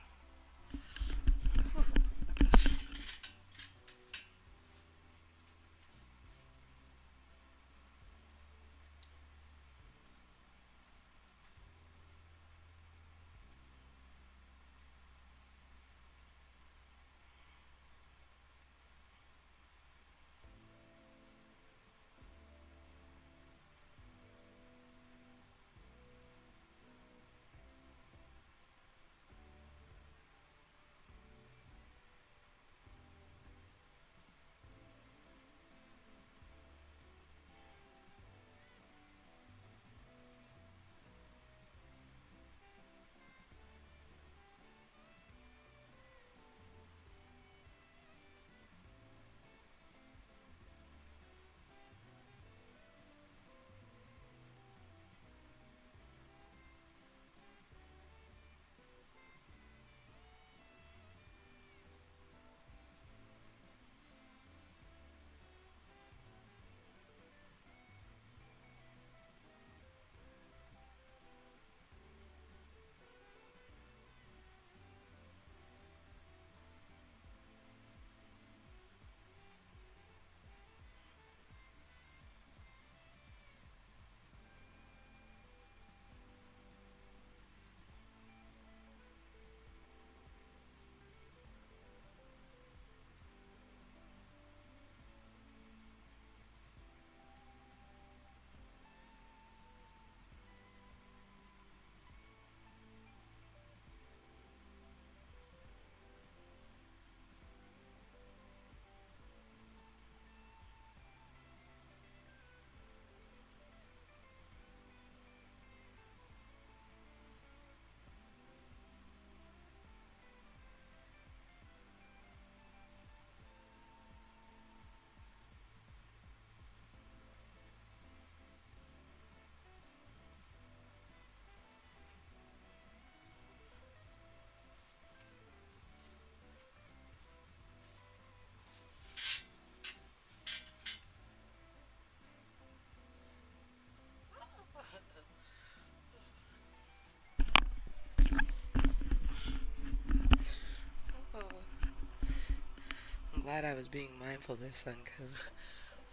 glad I was being mindful this time, because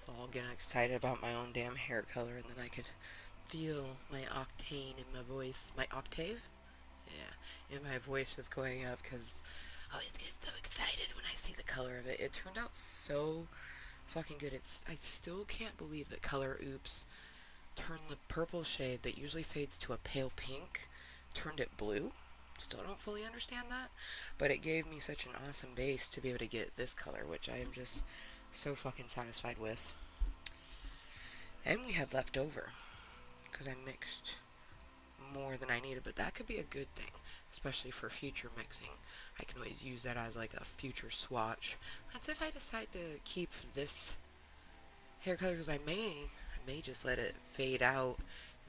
all getting excited about my own damn hair color, and then I could feel my octane in my voice. My octave? Yeah, and my voice was going up, because I always get so excited when I see the color of it. It turned out so fucking good. I still can't believe that Color Oops turned the purple shade that usually fades to a pale pink, turned it blue. Still don't fully understand that, but it gave me such an awesome base to be able to get this color, which I am just so fucking satisfied with. And we had left over, because I mixed more than I needed, but that could be a good thing, especially for future mixing. I can always use that as like a future swatch. That's if I decide to keep this hair color, because I may just let it fade out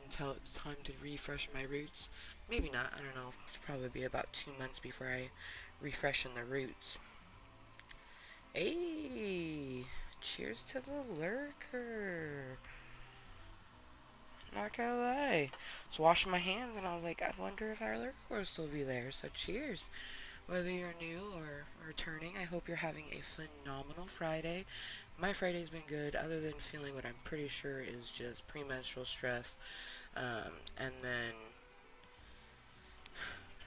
until it's time to refresh my roots. Maybe not, I don't know. It'll probably be about 2 months before I refreshen the roots. Hey, cheers to the lurker. Not gonna lie. I was washing my hands and I was like, I wonder if our lurker will still be there. So cheers. Whether you're new or returning, I hope you're having a phenomenal Friday. My Friday's been good, other than feeling what I'm pretty sure is just premenstrual stress. And then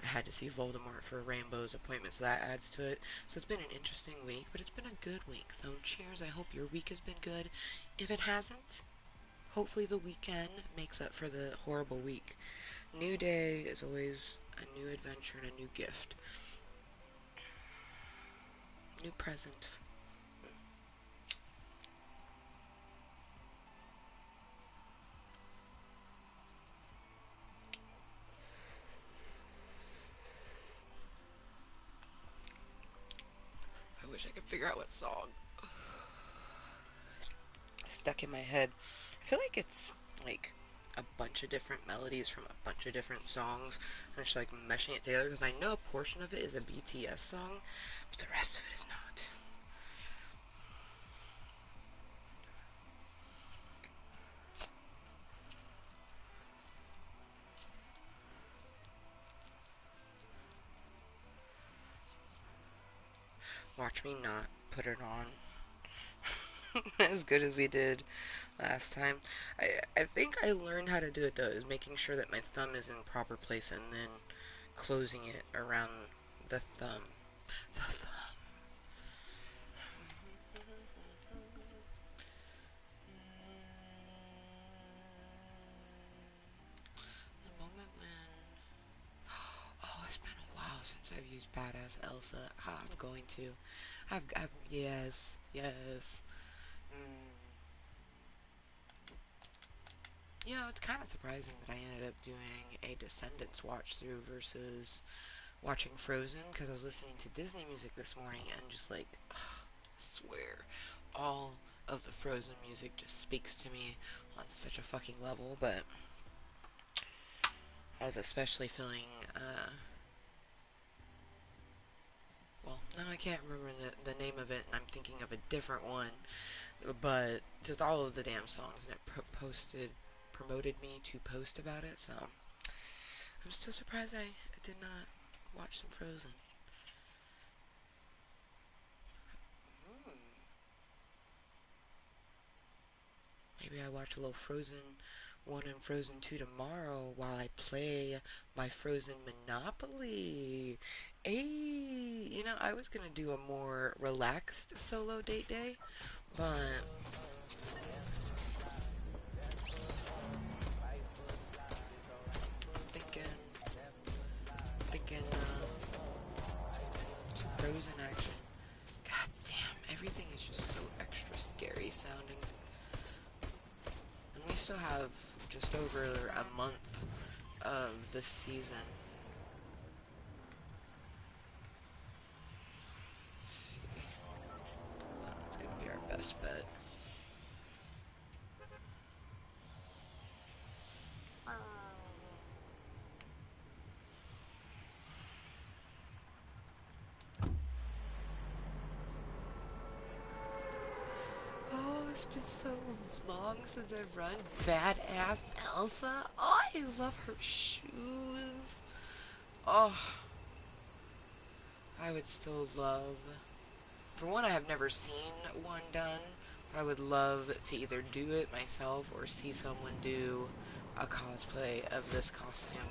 I had to see Voldemort for Rainbow's appointment, so that adds to it. So it's been an interesting week, but it's been a good week. So cheers, I hope your week has been good. If it hasn't, hopefully the weekend makes up for the horrible week. New day is always a new adventure and a new gift. New present. I wish I could figure out what song stuck in my head. I feel like it's like a bunch of different melodies from a bunch of different songs, and just like meshing it together, because I know a portion of it is a BTS song, but the rest of it is not. Watch me not put it on as good as we did last time. I think I learned how to do it though, is making sure that my thumb is in proper place and then closing it around the thumb. The thumb. The moment when... Oh, it's been a while since I've used Badass Elsa. I'm going to. Yes, yes. Mm. You know, it's kind of surprising that I ended up doing a Descendants watch through versus watching Frozen, because I was listening to Disney music this morning and just like, I swear, all of the Frozen music just speaks to me on such a fucking level. But I was especially feeling, well, now I can't remember the name of it, and I'm thinking of a different one, but just all of the damn songs, and it promoted me to post about it, so I'm still surprised I did not watch some Frozen. Hmm. Maybe I watch a little Frozen 1 and Frozen 2 tomorrow while I play my Frozen Monopoly. Hey, you know, I was gonna do a more relaxed solo date day, but thinking, some Frozen action. God damn, everything is just so extra scary sounding. And we still have just over a month of this season. Let's see. It's gonna be our best bet. Oh, it's been so long since I've run Badass Elsa. Oh, I love her shoes. Oh, I would still love For one, I have never seen one done, but I would love to either do it myself or see someone do a cosplay of this costume.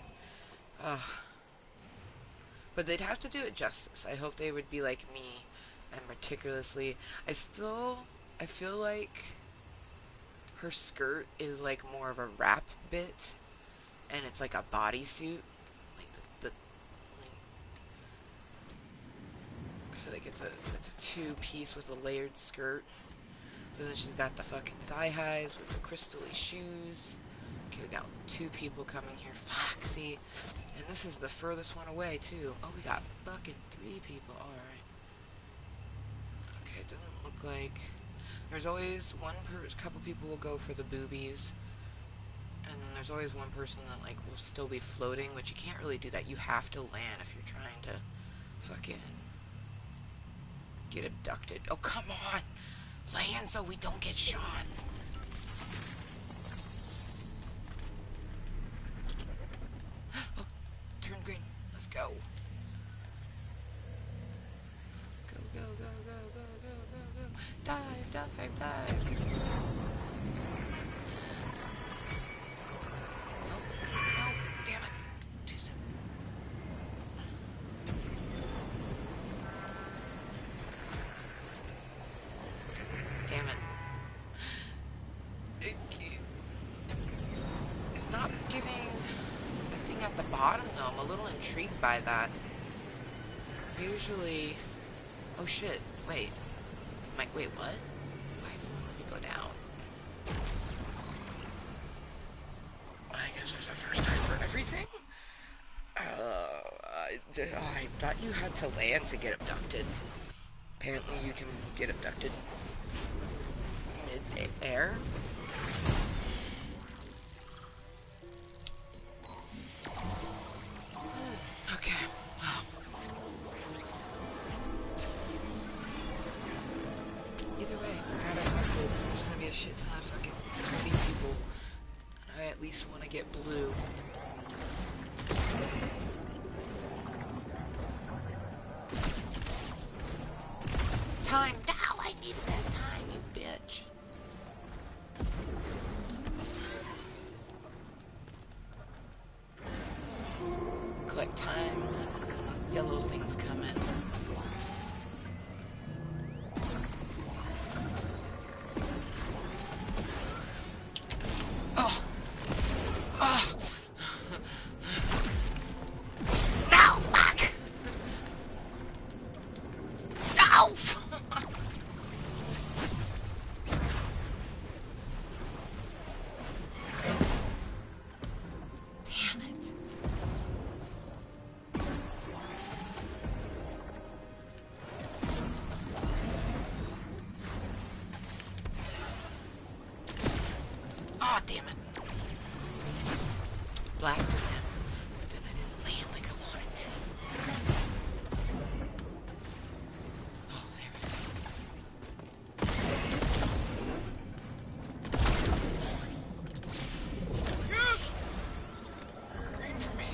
Ugh. But they'd have to do it justice. I hope they would be like me and meticulously. I feel like her skirt is like more of a wrap bit, and it's like a bodysuit. Like I feel like it's a two-piece with a layered skirt. But then she's got the fucking thigh highs with the crystally shoes. Okay, we got 2 people coming here. Fuck, see. And this is the furthest one away, too. Oh, we got fucking 3 people. Alright. Okay, it doesn't look like... There's always couple people will go for the boobies. And then there's always one person that, like, will still be floating, which you can't really do that. You have to land if you're trying to fucking get abducted. Oh, come on! Land so we don't get shot. Oh, turn green. Let's go. Go, go, go, go, go, go, go, go. Dive, dive, dive. No, no, damn it. Too soon. Damn it. It's not giving the thing at the bottom, though. I'm a little intrigued by that. Usually... Oh, shit. Wait. Wait, what? Why isn't it letting me go down? I guess there's a first time for everything? I thought you had to land to get abducted. Apparently you can get abducted mid-air. Okay, wow. Either way, I got abducted. There's gonna be a shit ton of fucking sweaty people. And I at least want to get blue. Time! Now I need that time, you bitch. Collect time. Yellow things come in. Oh! Oh! No! Fuck! No! Damn it. Oh, damn it. Blasted him. But then I didn't land like I wanted to. Oh, there it is. Yes! Green for me.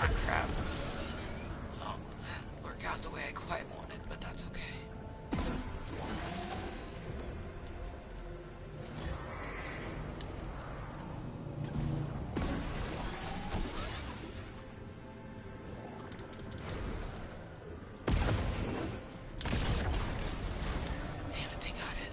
Ah, crap. Oh, that didn't work out the way I quite wanted, but that's okay. Damn it, they got it.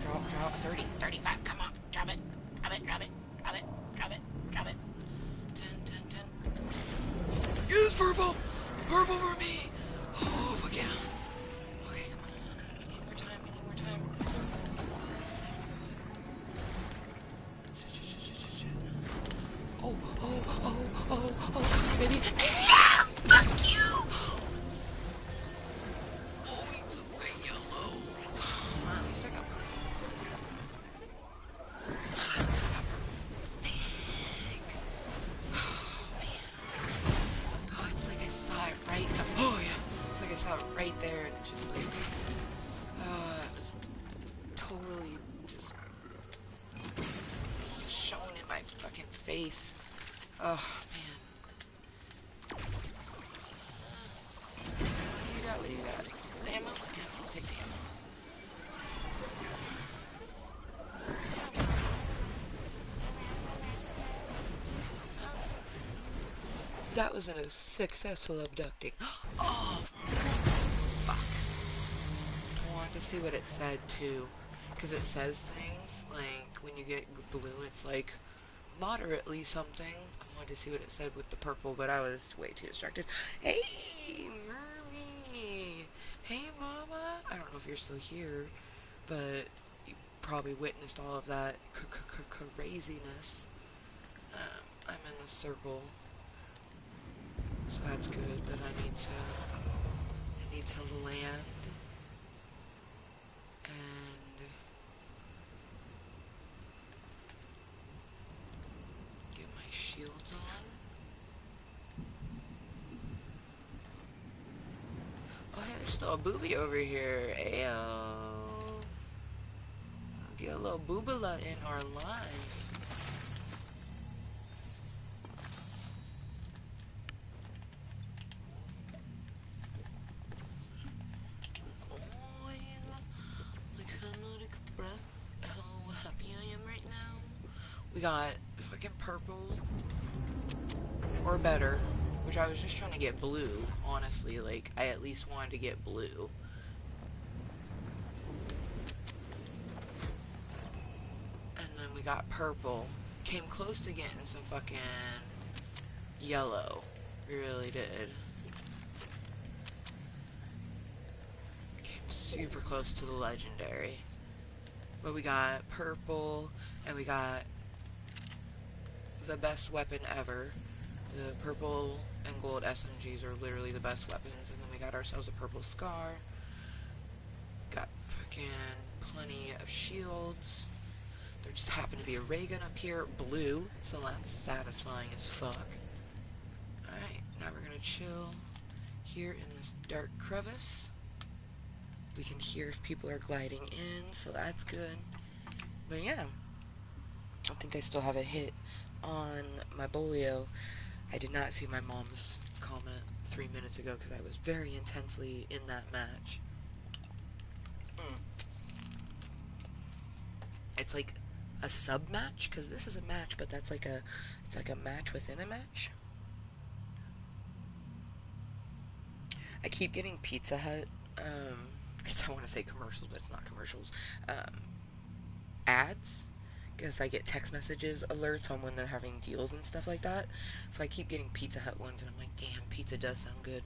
Drop. 30, 35, come on. Drop it. Drop it, drop it, drop it, drop it, drop it. 10. Use purple! Purple for me! Oh, fuck yeah. Okay, come on. We need more time, we need more time. Shit. saw it right there, and just like, it was totally just showing in my fucking face. Oh, man. What do you got? What do you got? Ammo? Yeah, I'll take the ammo. That was a successful abducting. Oh, fuck. I wanted to see what it said, too. Because it says things, like, when you get blue, it's like, moderately something. I wanted to see what it said with the purple, but I was way too distracted. Hey, Mermy! Hey, Mama! I don't know if you're still here, but you probably witnessed all of that craziness. I'm in a circle. So that's good, but I need to land and get my shields on. Oh hey, there's still a booby over here. Ayo. Get a little boobala in our life. We got fucking purple, or better, which I was just trying to get blue, honestly, like, I at least wanted to get blue. And then we got purple, came close to getting some fucking yellow, we really did. Came super close to the legendary. But we got purple, and we got the best weapon ever. The purple and gold SMGs are literally the best weapons. And then we got ourselves a purple scar. Got fucking plenty of shields. There just happened to be a ray gun up here, blue, so that's satisfying as fuck. Alright, now we're gonna chill here in this dark crevice. We can hear if people are gliding in, so that's good. But yeah, I think I still have a hit on my bolio. I did not see my mom's comment 3 minutes ago because I was very intensely in that match. It's like a sub match because this is a match, but that's like it's like a match within a match. I keep getting Pizza Hut. I want to say commercials, but it's not commercials. Ads. Because I get text messages, alerts on when they're having deals and stuff like that. So I keep getting Pizza Hut ones, and I'm like, damn, pizza does sound good.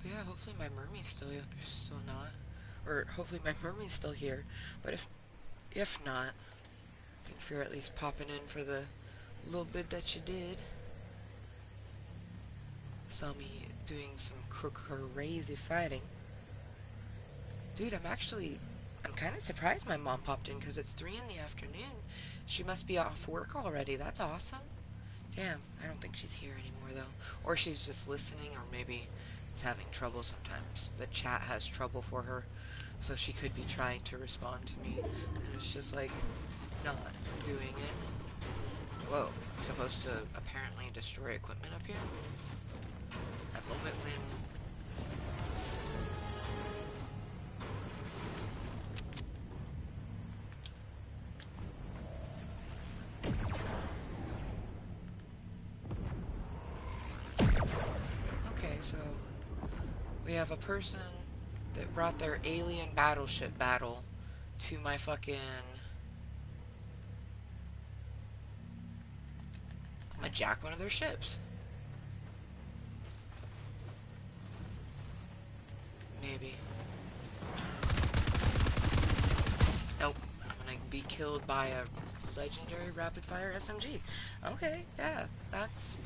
But yeah, hopefully my mermaid's still not. Or hopefully my mermaid's still here. But if not, thanks for at least popping in for the little bit that you did. Saw me doing some crazy fighting. Dude, I'm kind of surprised my mom popped in because it's 3 in the afternoon. She must be off work already. That's awesome. Damn, I don't think she's here anymore though. Or she's just listening, or maybe it's having trouble sometimes. The chat has trouble for her. So she could be trying to respond to me. And it's just like, not doing it. Whoa, I'm supposed to apparently destroy equipment up here? That moment when... Okay, so... we have a person that brought their alien battleship battle to my fucking... I'm gonna jack one of their ships. Maybe. Nope. I'm gonna be killed by a legendary rapid fire SMG. Okay, yeah, that's...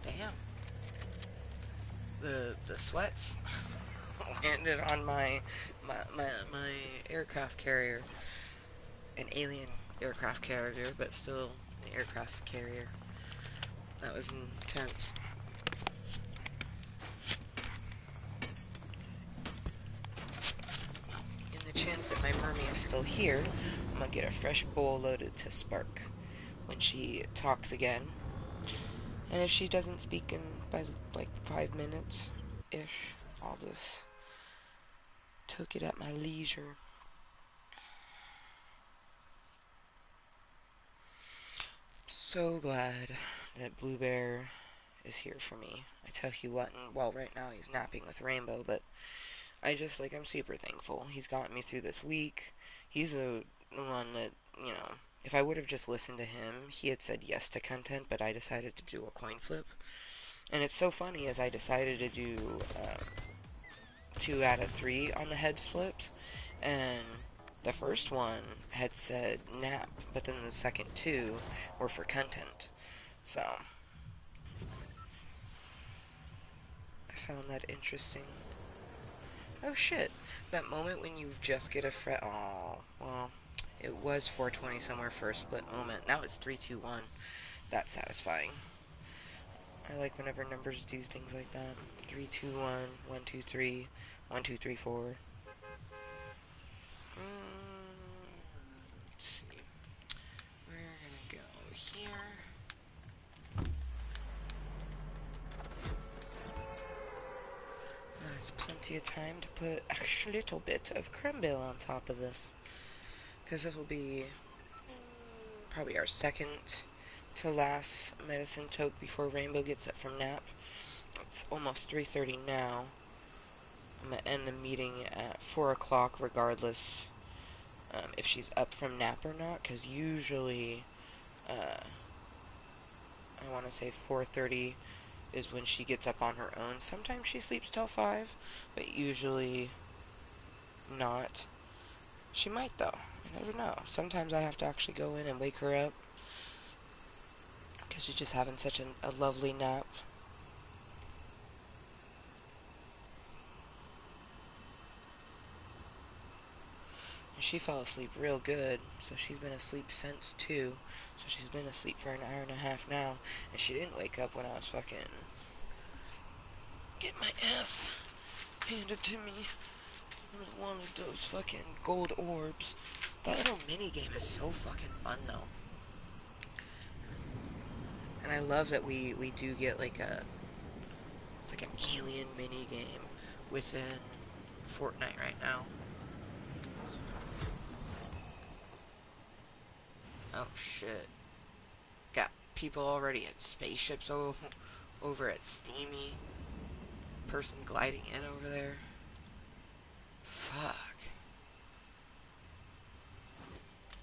Damn. the sweats landed on my aircraft carrier, an alien aircraft carrier, but still an aircraft carrier. That was intense. In the chance that my mermaid is still here, I'm gonna get a fresh bowl loaded to Spark when she talks again. And if she doesn't speak in by like 5 minutes ish, I'll just took it at my leisure. So glad that Blue Bear is here for me. I tell you what, and well, right now he's napping with Rainbow, but I'm super thankful. He's gotten me through this week. He's the one that, you know, if I would have just listened to him, he had said yes to Cuntent, but I decided to do a coin flip. And it's so funny as I decided to do 2 out of 3 on the heads flips, and the first one had said nap, but then the second 2 were for Cuntent. So I found that interesting. Oh shit! That moment when you just get a oh, well, it was 420 somewhere for a split moment. Now it's 321. That's satisfying. I like whenever numbers do things like that. 3, 2, 1, 1, 2, 3, 1, 2, 3, 4. Let's see. We're gonna go here. That's plenty of time to put a little bit of crumble on top of this. Because this will be probably our second to last medicine toke before Rainbow gets up from nap. It's almost 3:30 now. I'm going to end the meeting at 4 o'clock regardless if she's up from nap or not, because usually I want to say 4:30 is when she gets up on her own. Sometimes she sleeps till 5, but usually not. She might though. You never know. Sometimes I have to actually go in and wake her up because she's just having such a lovely nap. And she fell asleep real good, so she's been asleep since 2. So she's been asleep for an hour and a half now, and she didn't wake up when I was fucking get my ass handed to me. One of those fucking gold orbs. That little mini game is so fucking fun though. And I love that we do get like it's like an alien mini game within Fortnite right now. Oh shit. Got people already in spaceships over at Steamy. Person gliding in over there. Fuck.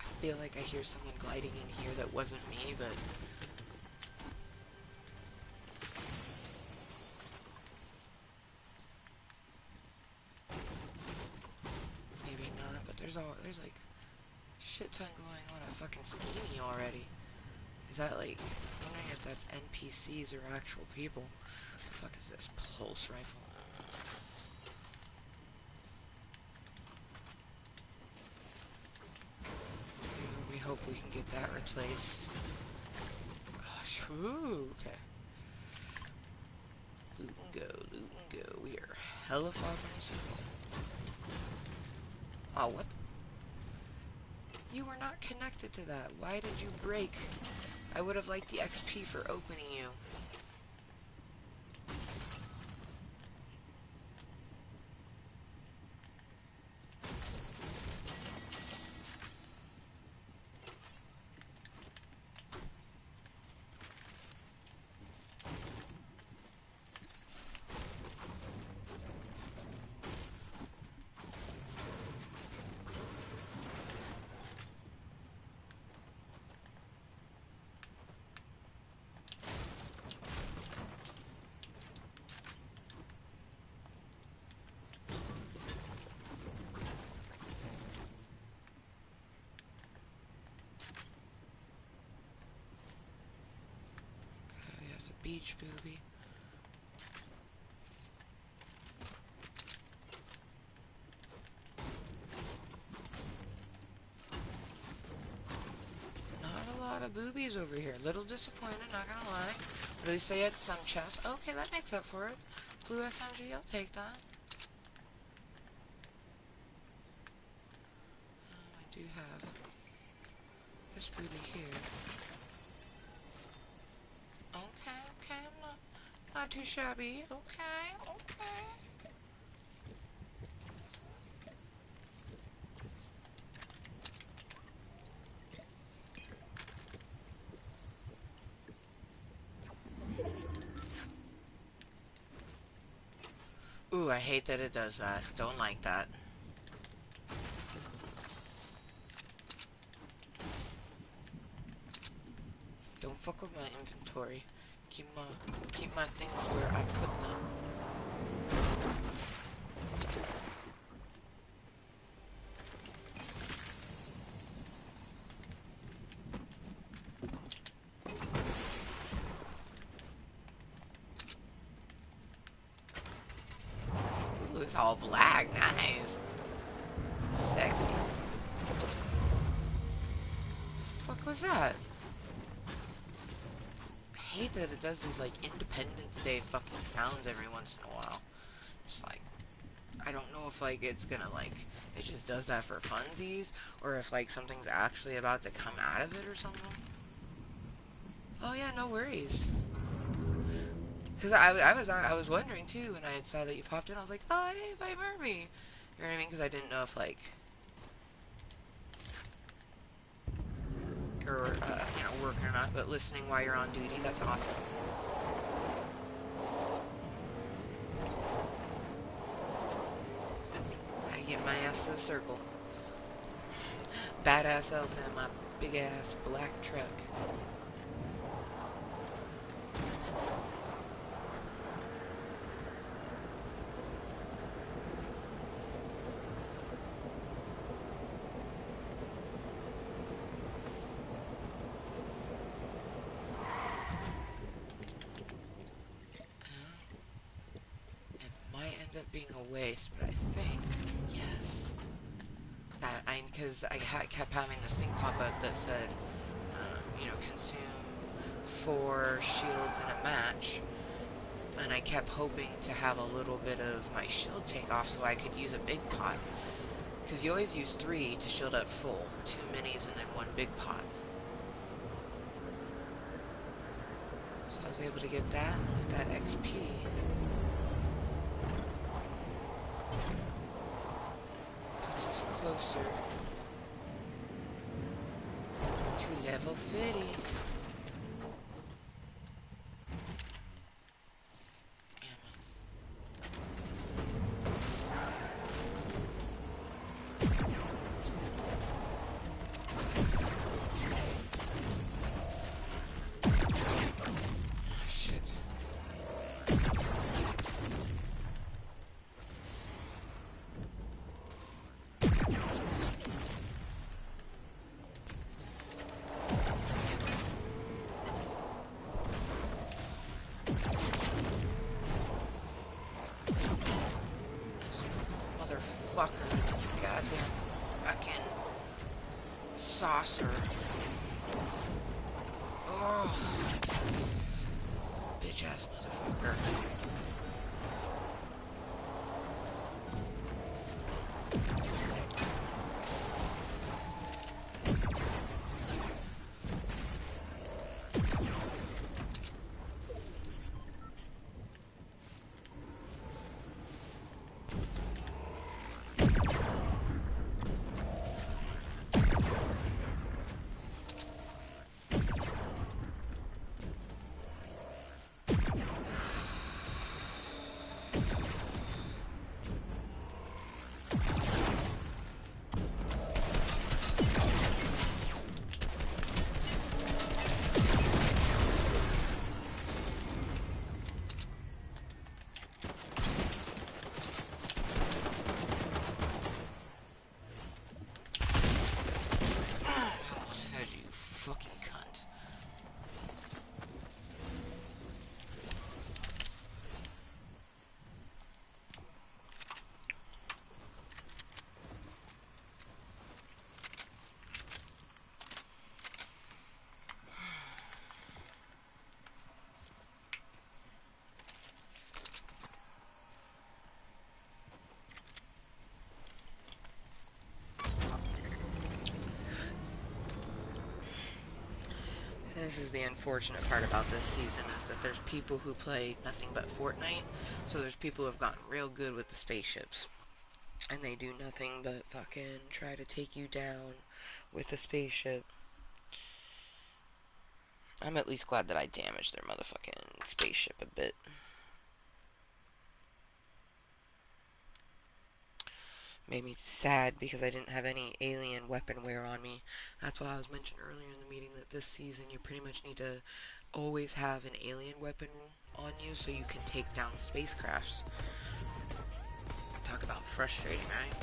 I feel like I hear someone gliding in here that wasn't me, but maybe not. But there's like shit ton going on at fucking Steamy already. Is that like, I'm wondering if that's NPCs or actual people. What the fuck is this? Pulse rifle. We hope we can get that replaced. Oh, ooh, okay. Loot and go, loot and go. We are hella far from the circle. Oh, what? You were not connected to that. Why did you break? I would have liked the XP for opening you. Beach booby. of boobies over here. A little disappointed, not gonna lie. But at least they had some chests. Okay, that makes up for it. Blue SMG, I'll take that. I do have this booty here. Okay, okay, I'm not too shabby. Okay, okay. Ooh, I hate that it does that. Don't like that. Don't fuck with my inventory. Keep my things where I put them. Ooh, it's all black. Nice. Sexy. Fuck was that? I hate that it does these like Independence Day fucking sounds every once in a while. It's like, I don't know if like it's gonna like, it just does that for funsies, or if like something's actually about to come out of it or something. Oh yeah, no worries. Cause I was wondering too when I saw that you popped in. I was like, oh hey, bye Murphy. You know what I mean? Cause I didn't know if like, you're you know, working or not, but listening while you're on duty, that's awesome. I get my ass to the circle. Badass Elsa in my big ass black truck. End up being a waste, but I think yes. Because I kept having this thing pop up that said, you know, consume 4 shields in a match, and I kept hoping to have a little bit of my shield take off so I could use a big pot. Because you always use 3 to shield up full, 2 minis and then 1 big pot. So I was able to get that with that XP. Closer to level 30. Shit. Motherfucker, goddamn fucking saucer. Oh, bitch ass motherfucker. is the unfortunate part about this season, is that there's people who play nothing but Fortnite. So there's people who have gotten real good with the spaceships. And they do nothing but fucking try to take you down with a spaceship. I'm at least glad that I damaged their motherfucking spaceship a bit. Made me sad because I didn't have any alien weaponware on me. That's why I was mentioning earlier in the meeting that this season you pretty much need to always have an alien weapon on you so you can take down spacecrafts. Talk about frustrating, right?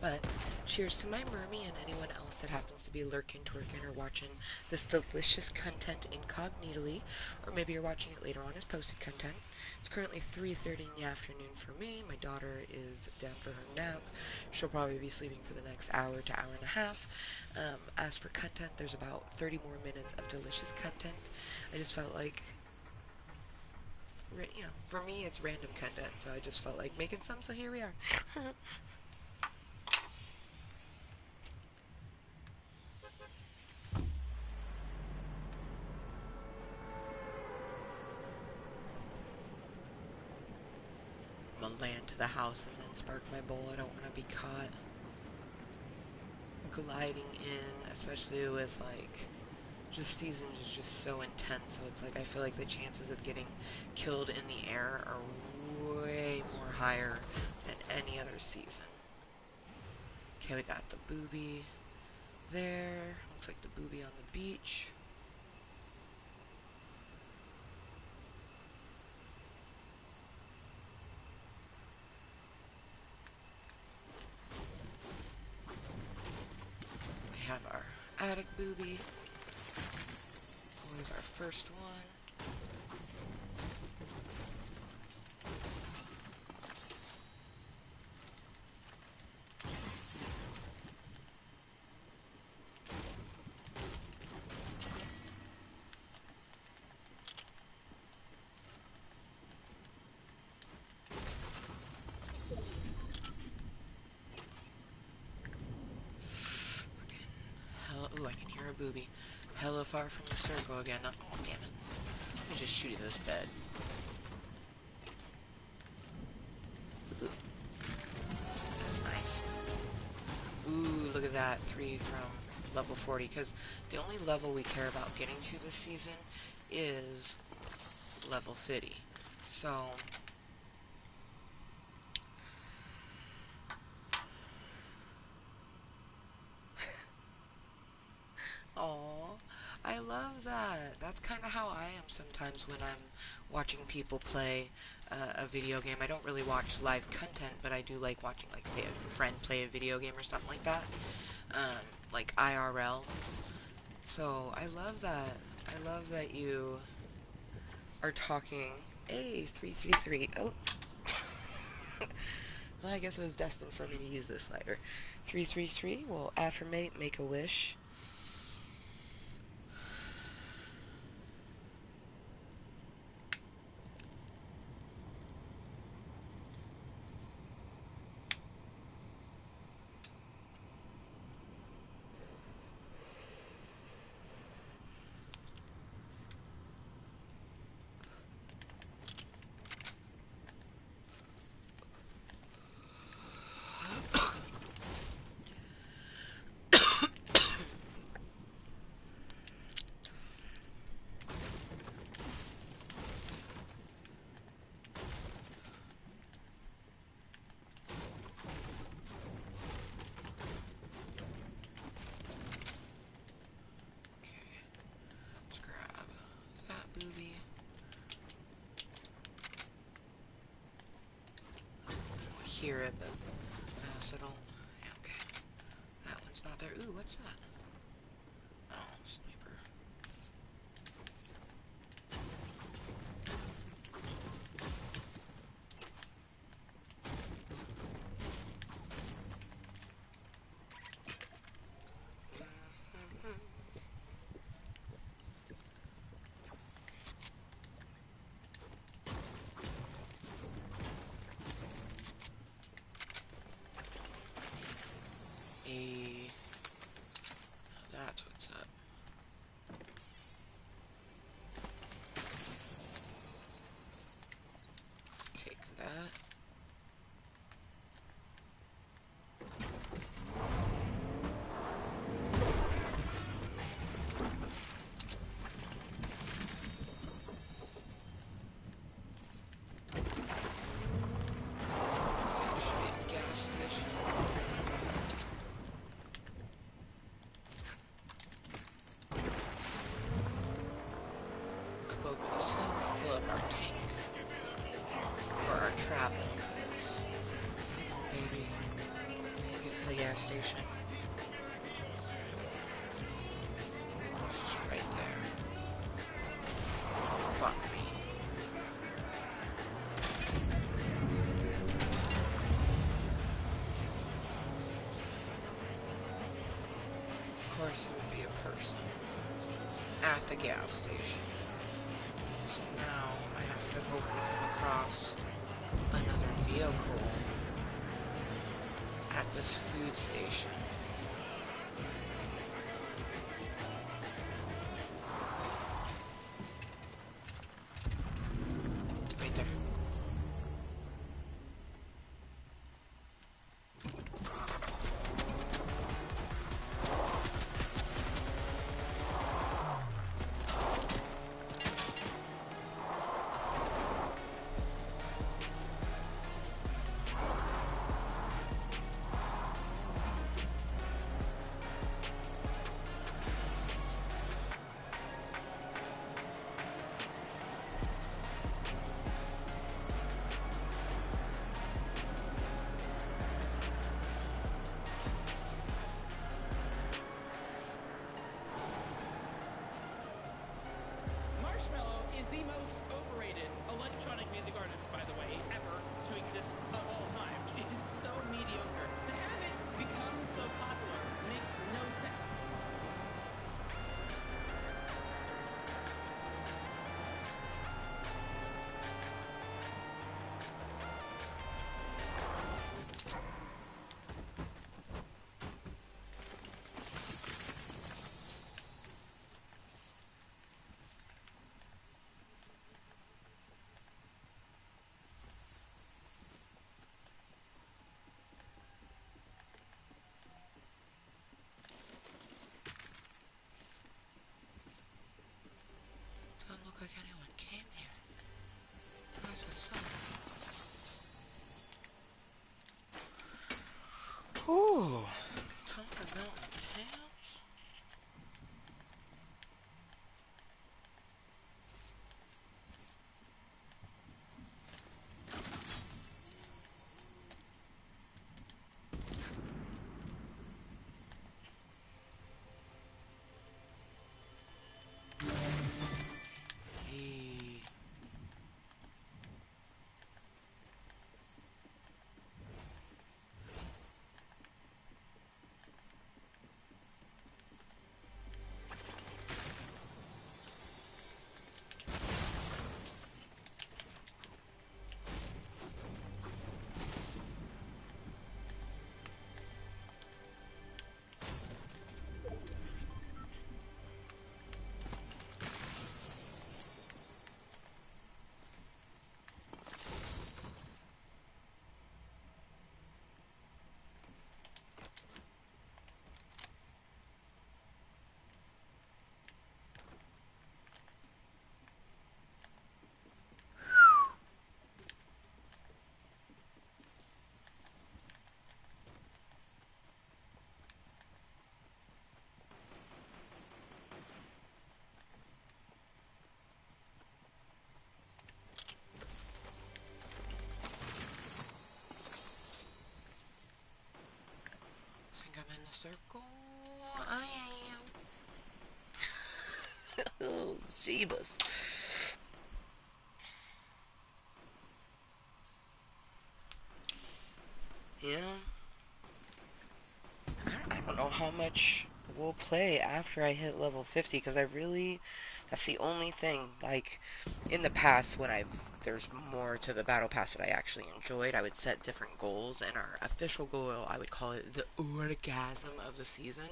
But cheers to my mermy and anyone else that happens to be lurking, twerking, or watching this delicious content incognitally, or maybe you're watching it later on as posted content. It's currently 3:30 in the afternoon for me. My daughter is down for her nap. She'll probably be sleeping for the next hour to hour and a half. As for content, there's about 30 more minutes of delicious content. I just felt like, you know, for me it's random content, so I just felt like making some, so here we are. I'm gonna land to the house and then spark my bowl. I don't want to be caught gliding in, especially with like, just seasons is just so intense, so it's like I feel like the chances of getting killed in the air are way more higher than any other season. Okay, we got the booby there. Looks like the booby on the beach. We have our attic booby. Always our first one. Ooh, I can hear a booby. Hella far from the circle again. Oh, damn it. Let me just shoot you this bed. Ooh. That's nice. Ooh, look at that. 3 from level 40. Because the only level we care about getting to this season is level 50. So... Aww, I love that. That's kind of how I am sometimes when I'm watching people play a video game. I don't really watch live content, but I do like watching, like, say, a friend play a video game or something like that. Like IRL. So, I love that. I love that you are talking. Hey, 333. Oh. Well, I guess it was destined for me to use this slider. 333 will affirmate, make a wish. Booby. I hear it, but I also don't. Yeah, okay. That one's not there. Ooh, what's that? Oh, sniper. station. It's just right there. Fuck me. Of course it would be a person at the gas station. So now I have to hope we come across another vehicle at this food station. Right there. Doesn't look like anyone came here. That's what's up. Ooh. Talking about tails. Think I'm in the circle? I am. Oh, jeebus. Yeah. I don't know how much we'll play after I hit level 50, because that's the only thing, like, in the past when there's more to the battle pass that I actually enjoyed, I would set different goals, and our official goal, I would call it the orgasm of the season.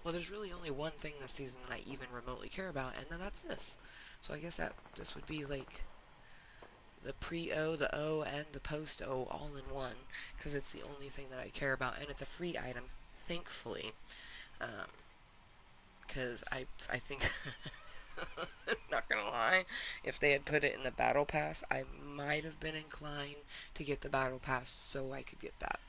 Well, there's really only one thing this season that I even remotely care about, and then that's this. So I guess that this would be, like, the pre-O, the O, and the post-O all in one, because it's the only thing that I care about, and it's a free item, thankfully, because I think, not gonna lie, if they had put it in the battle pass, I might have been inclined to get the battle pass so I could get that.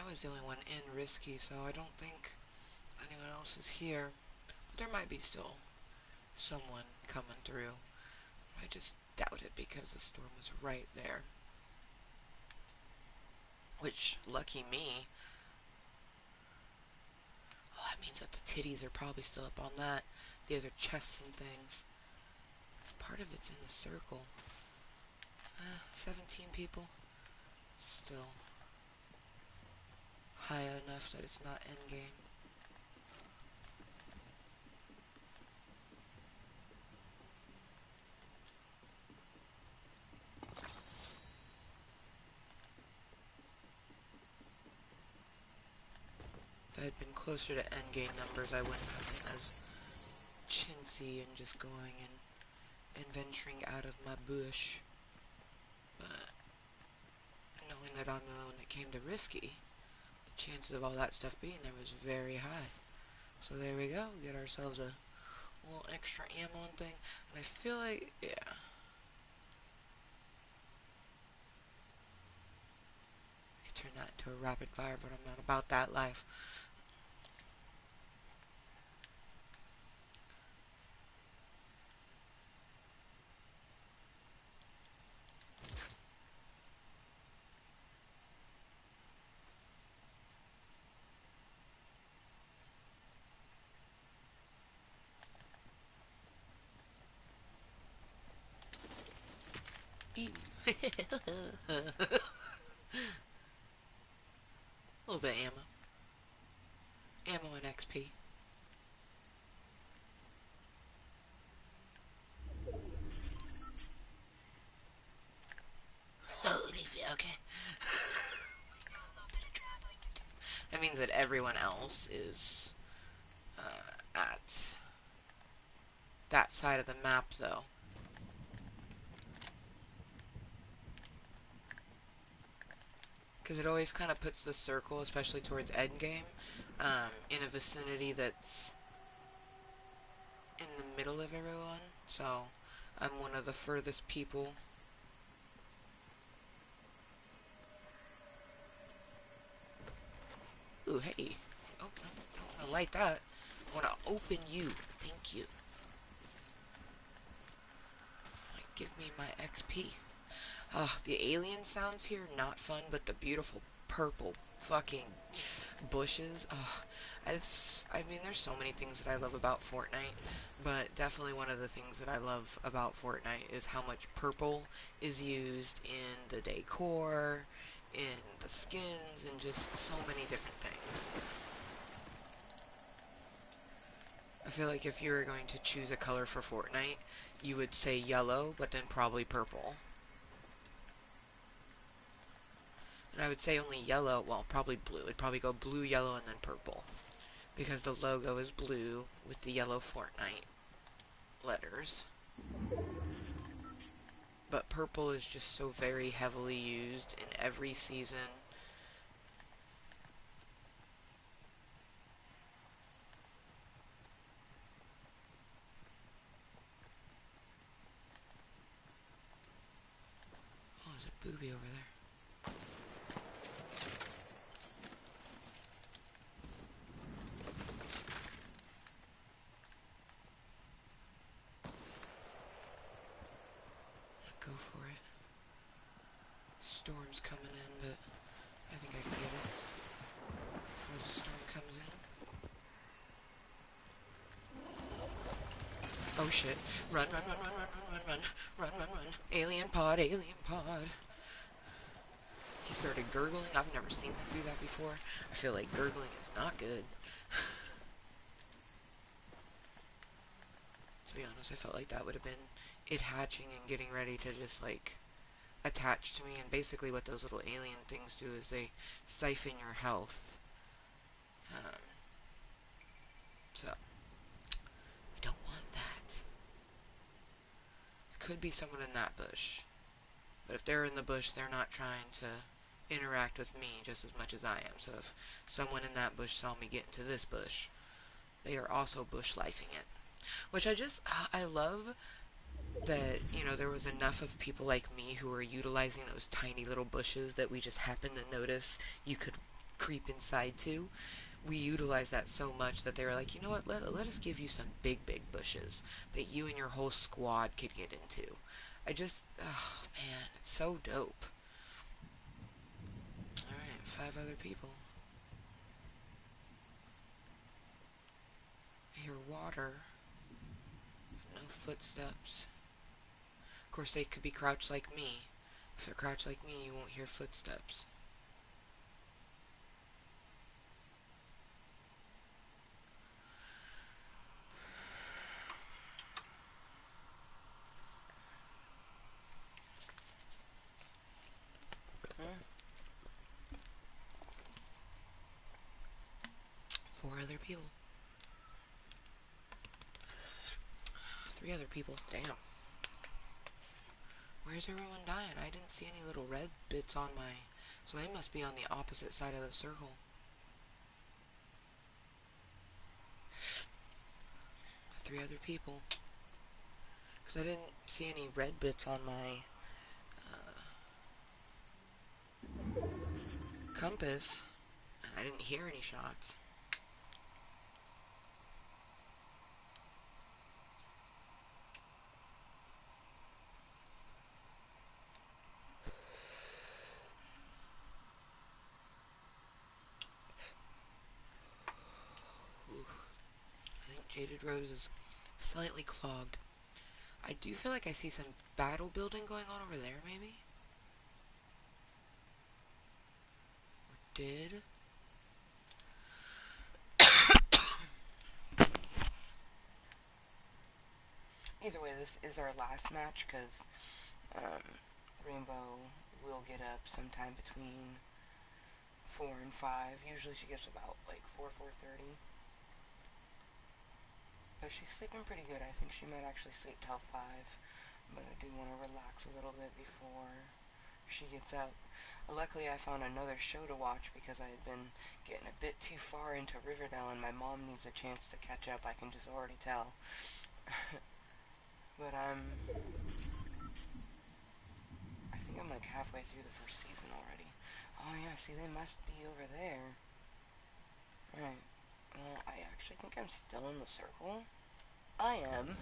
was the only one in Risky, so I don't think anyone else is here. But there might be still someone coming through. I just doubt it because the storm was right there. Which, lucky me. Oh, that means that the titties are probably still up on that. The other chests and things. Part of it's in the circle. 17 people. Still high enough that it's not endgame. If I had been closer to endgame numbers, I wouldn't have been as chintzy and just going and venturing out of my bush. But knowing that I'm the one that came to Risky, the chances of all that stuff being there was very high. So there we go. We get ourselves a little extra ammo thing. And I feel like, yeah. I could turn that into a rapid fire, but I'm not about that life. A little bit of ammo. Ammo and XP. Okay. That means that everyone else is at that side of the map, though. Because it always kind of puts the circle, especially towards endgame, in a vicinity that's in the middle of everyone. So I'm one of the furthest people. Ooh, hey. Oh, no, I like that. I want to open you. Thank you. Like, give me my XP. The alien sounds here, not fun, but the beautiful purple fucking bushes. I mean, there's so many things that I love about Fortnite, but definitely one of the things that I love about Fortnite is how much purple is used in the decor, in the skins, and just so many different things. I feel like if you were going to choose a color for Fortnite, you would say yellow, but then probably purple. And I would say only yellow, well, probably blue. It'd probably go blue, yellow, and then purple. Because the logo is blue with the yellow Fortnite letters. But purple is just so very heavily used in every season. Oh, there's a booby over there. Go for it. Storm's coming in, but I think I can get it before the storm comes in. Oh shit. Run, run, run, run, run, run, run, run, run, run, run. Alien pod, alien pod. He started gurgling. I've never seen him do that before. I feel like gurgling is not good. To be honest, I felt like that would have been it hatching and getting ready to just, like, attach to me. And basically what those little alien things do is they siphon your health. So, I don't want that. There could be someone in that bush. But if they're in the bush, they're not trying to interact with me just as much as I am. So if someone in that bush saw me get into this bush, they are also bush lifing it. Which I love that, you know, there was enough of people like me who were utilizing those tiny little bushes that we just happened to notice you could creep inside too. We utilized that so much that they were like, you know what, let us give you some big bushes that you and your whole squad could get into. Oh man, it's so dope. Alright, 5 other people. I hear water. No footsteps. Of course, they could be crouched like me. If they're crouched like me, you won't hear footsteps. Huh? 4 other people. 3 other people. Damn. Where's everyone dying? I didn't see any little red bits on my... So they must be on the opposite side of the circle. 3 other people. Because I didn't see any red bits on my compass. And I didn't hear any shots. I think Jaded Rose is slightly clogged. I do feel like I see some battle building going on over there, maybe? Or did? Either way, this is our last match, because Rainbow will get up sometime between 4 and 5. Usually she gets about like 4:30. But she's sleeping pretty good. I think she might actually sleep till 5. But I do want to relax a little bit before she gets up. Luckily, I found another show to watch because I had been getting a bit too far into Riverdale and my mom needs a chance to catch up. I can just already tell. But I think I'm like halfway through the first season already. Oh yeah, see, they must be over there. Alright. Well, I actually think I'm still in the circle. I am.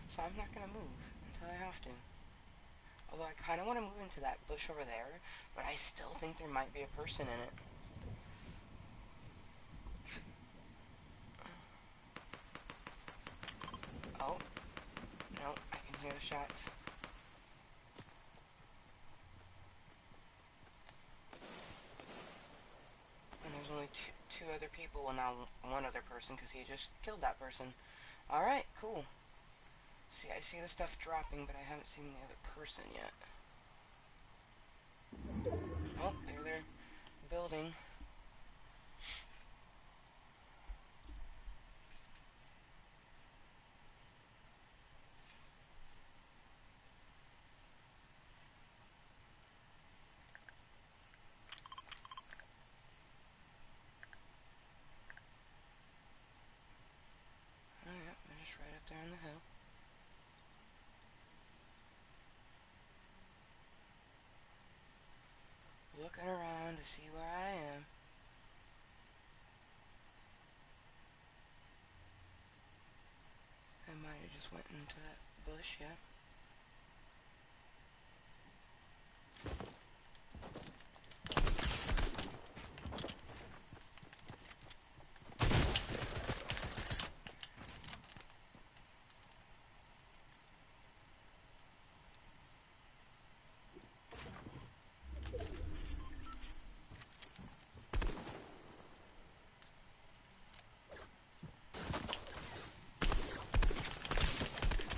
So I'm not gonna move until I have to. Although I kind of want to move into that bush over there, but I still think there might be a person in it. Oh. No, I can hear the shots. And there's only two other people, well now 1 other person, because he just killed that person. Alright, cool. See, I see the stuff dropping, but I haven't seen the other person yet. Oh, there they're building. Oh yeah, they're just right up there on the hill. Looking around to see where I am. I might have just went into that bush, yeah.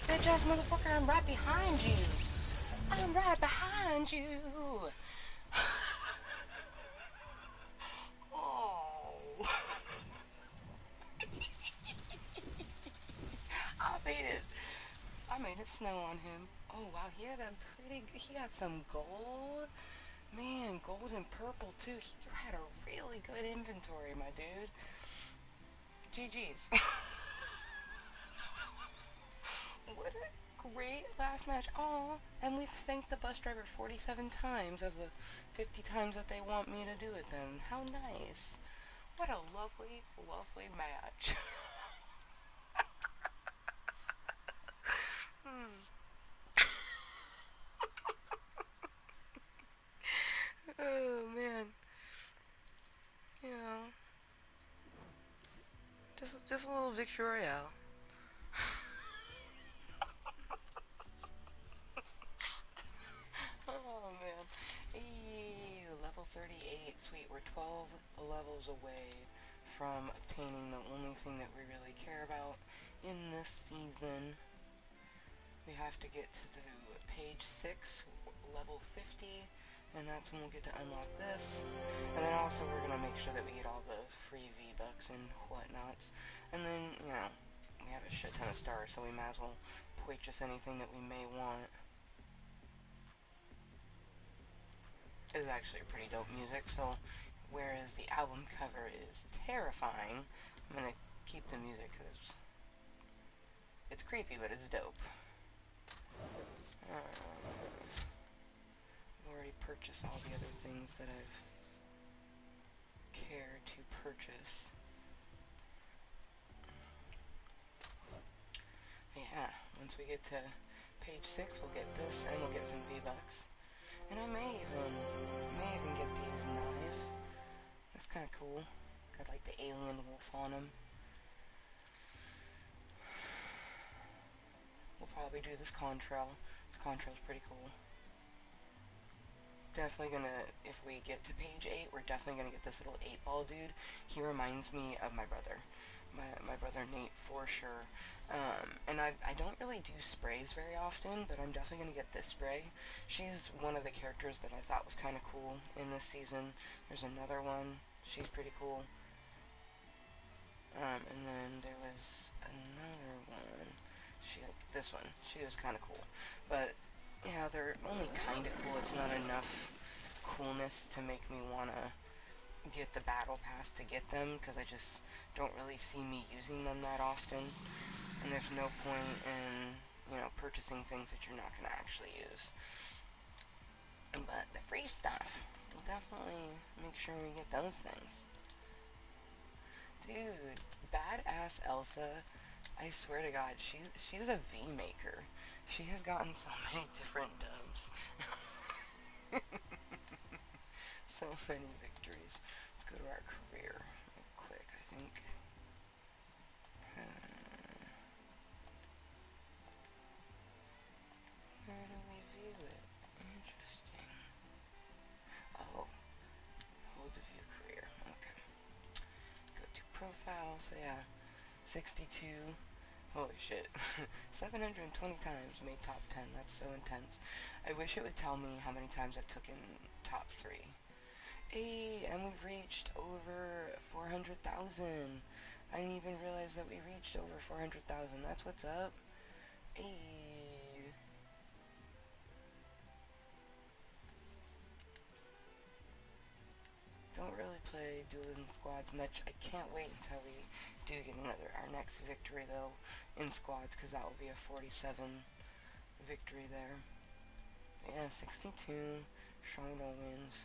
Bitch ass motherfucker, I'm right behind you. I'm right behind you. Oh. I made it snow on him. Oh wow, he had he had some gold. Man, gold and purple too. You had a really good inventory, my dude. GG's. What a great last match. Oh, and we've thanked the bus driver 47 times of the 50 times that they want me to do it then. How nice. What a lovely, lovely match. Oh, man. Yeah. Just a little Victory Royale. Oh, man. Hey, level 38. Sweet, we're 12 levels away from obtaining the only thing that we really care about in this season. We have to get to the page 6, level 50, and that's when we'll get to unlock this. And then also we're going to make sure that we get all the free V-Bucks and whatnots. And then, you know, we have a shit ton of stars, so we might as well purchase anything that we may want. It's actually pretty dope music, so whereas the album cover is terrifying, I'm going to keep the music because it's creepy, but it's dope. I've already purchased all the other things that I've cared to purchase. Yeah, once we get to page 6, we'll get this, and we'll get some V-Bucks. And I may even get these knives. That's kind of cool. Got like the alien wolf on them. We'll probably do this contrail. This contrail's pretty cool. Definitely gonna, if we get to page 8, we're definitely gonna get this little 8-ball dude. He reminds me of my brother. My brother Nate, for sure. And I don't really do sprays very often, but I'm definitely gonna get this spray. She's one of the characters that I thought was kind of cool in this season. There's another one. She's pretty cool. And then there was another one. This one. She was kind of cool. But yeah, they're only kind of cool. It's not enough coolness to make me want to get the battle pass to get them, because I just don't really see me using them that often. And there's no point in, you know, purchasing things that you're not going to actually use. But the free stuff, we'll definitely make sure we get those things. Dude, badass Elsa, I swear to God, she's a V-maker. She has gotten so many different dubs. So many victories. Let's go to our career real quick, I think. Where do we view it? Interesting. Oh, hold to view career. Okay. Go to profile, so yeah. 62. Holy shit. 720 times made top 10. That's so intense. I wish it would tell me how many times I've taken top 3. Hey, and we've reached over 400,000. I didn't even realize that we reached over 400,000. That's what's up. Hey. Don't really play dueling squads much. I can't wait until we do get our next victory though in squads, because that will be a 47 victory there. Yeah, 62 Shino wins.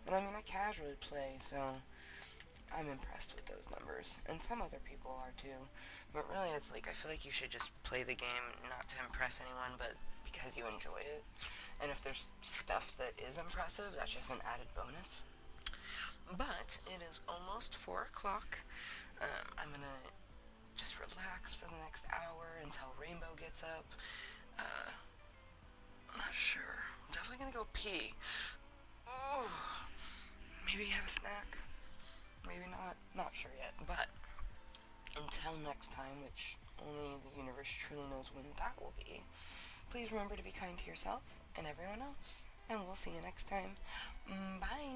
But I mean, I casually play, so I'm impressed with those numbers. And some other people are too. But really, it's like, I feel like you should just play the game not to impress anyone, but because you enjoy it. And if there's stuff that is impressive, that's just an added bonus. But it is almost 4 o'clock. I'm gonna just relax for the next hour until Rainbow gets up. I'm not sure. I'm definitely gonna go pee. Oh, maybe have a snack. Maybe not. Not sure yet. But until next time, which only the universe truly knows when that will be, please remember to be kind to yourself and everyone else. And we'll see you next time. Bye.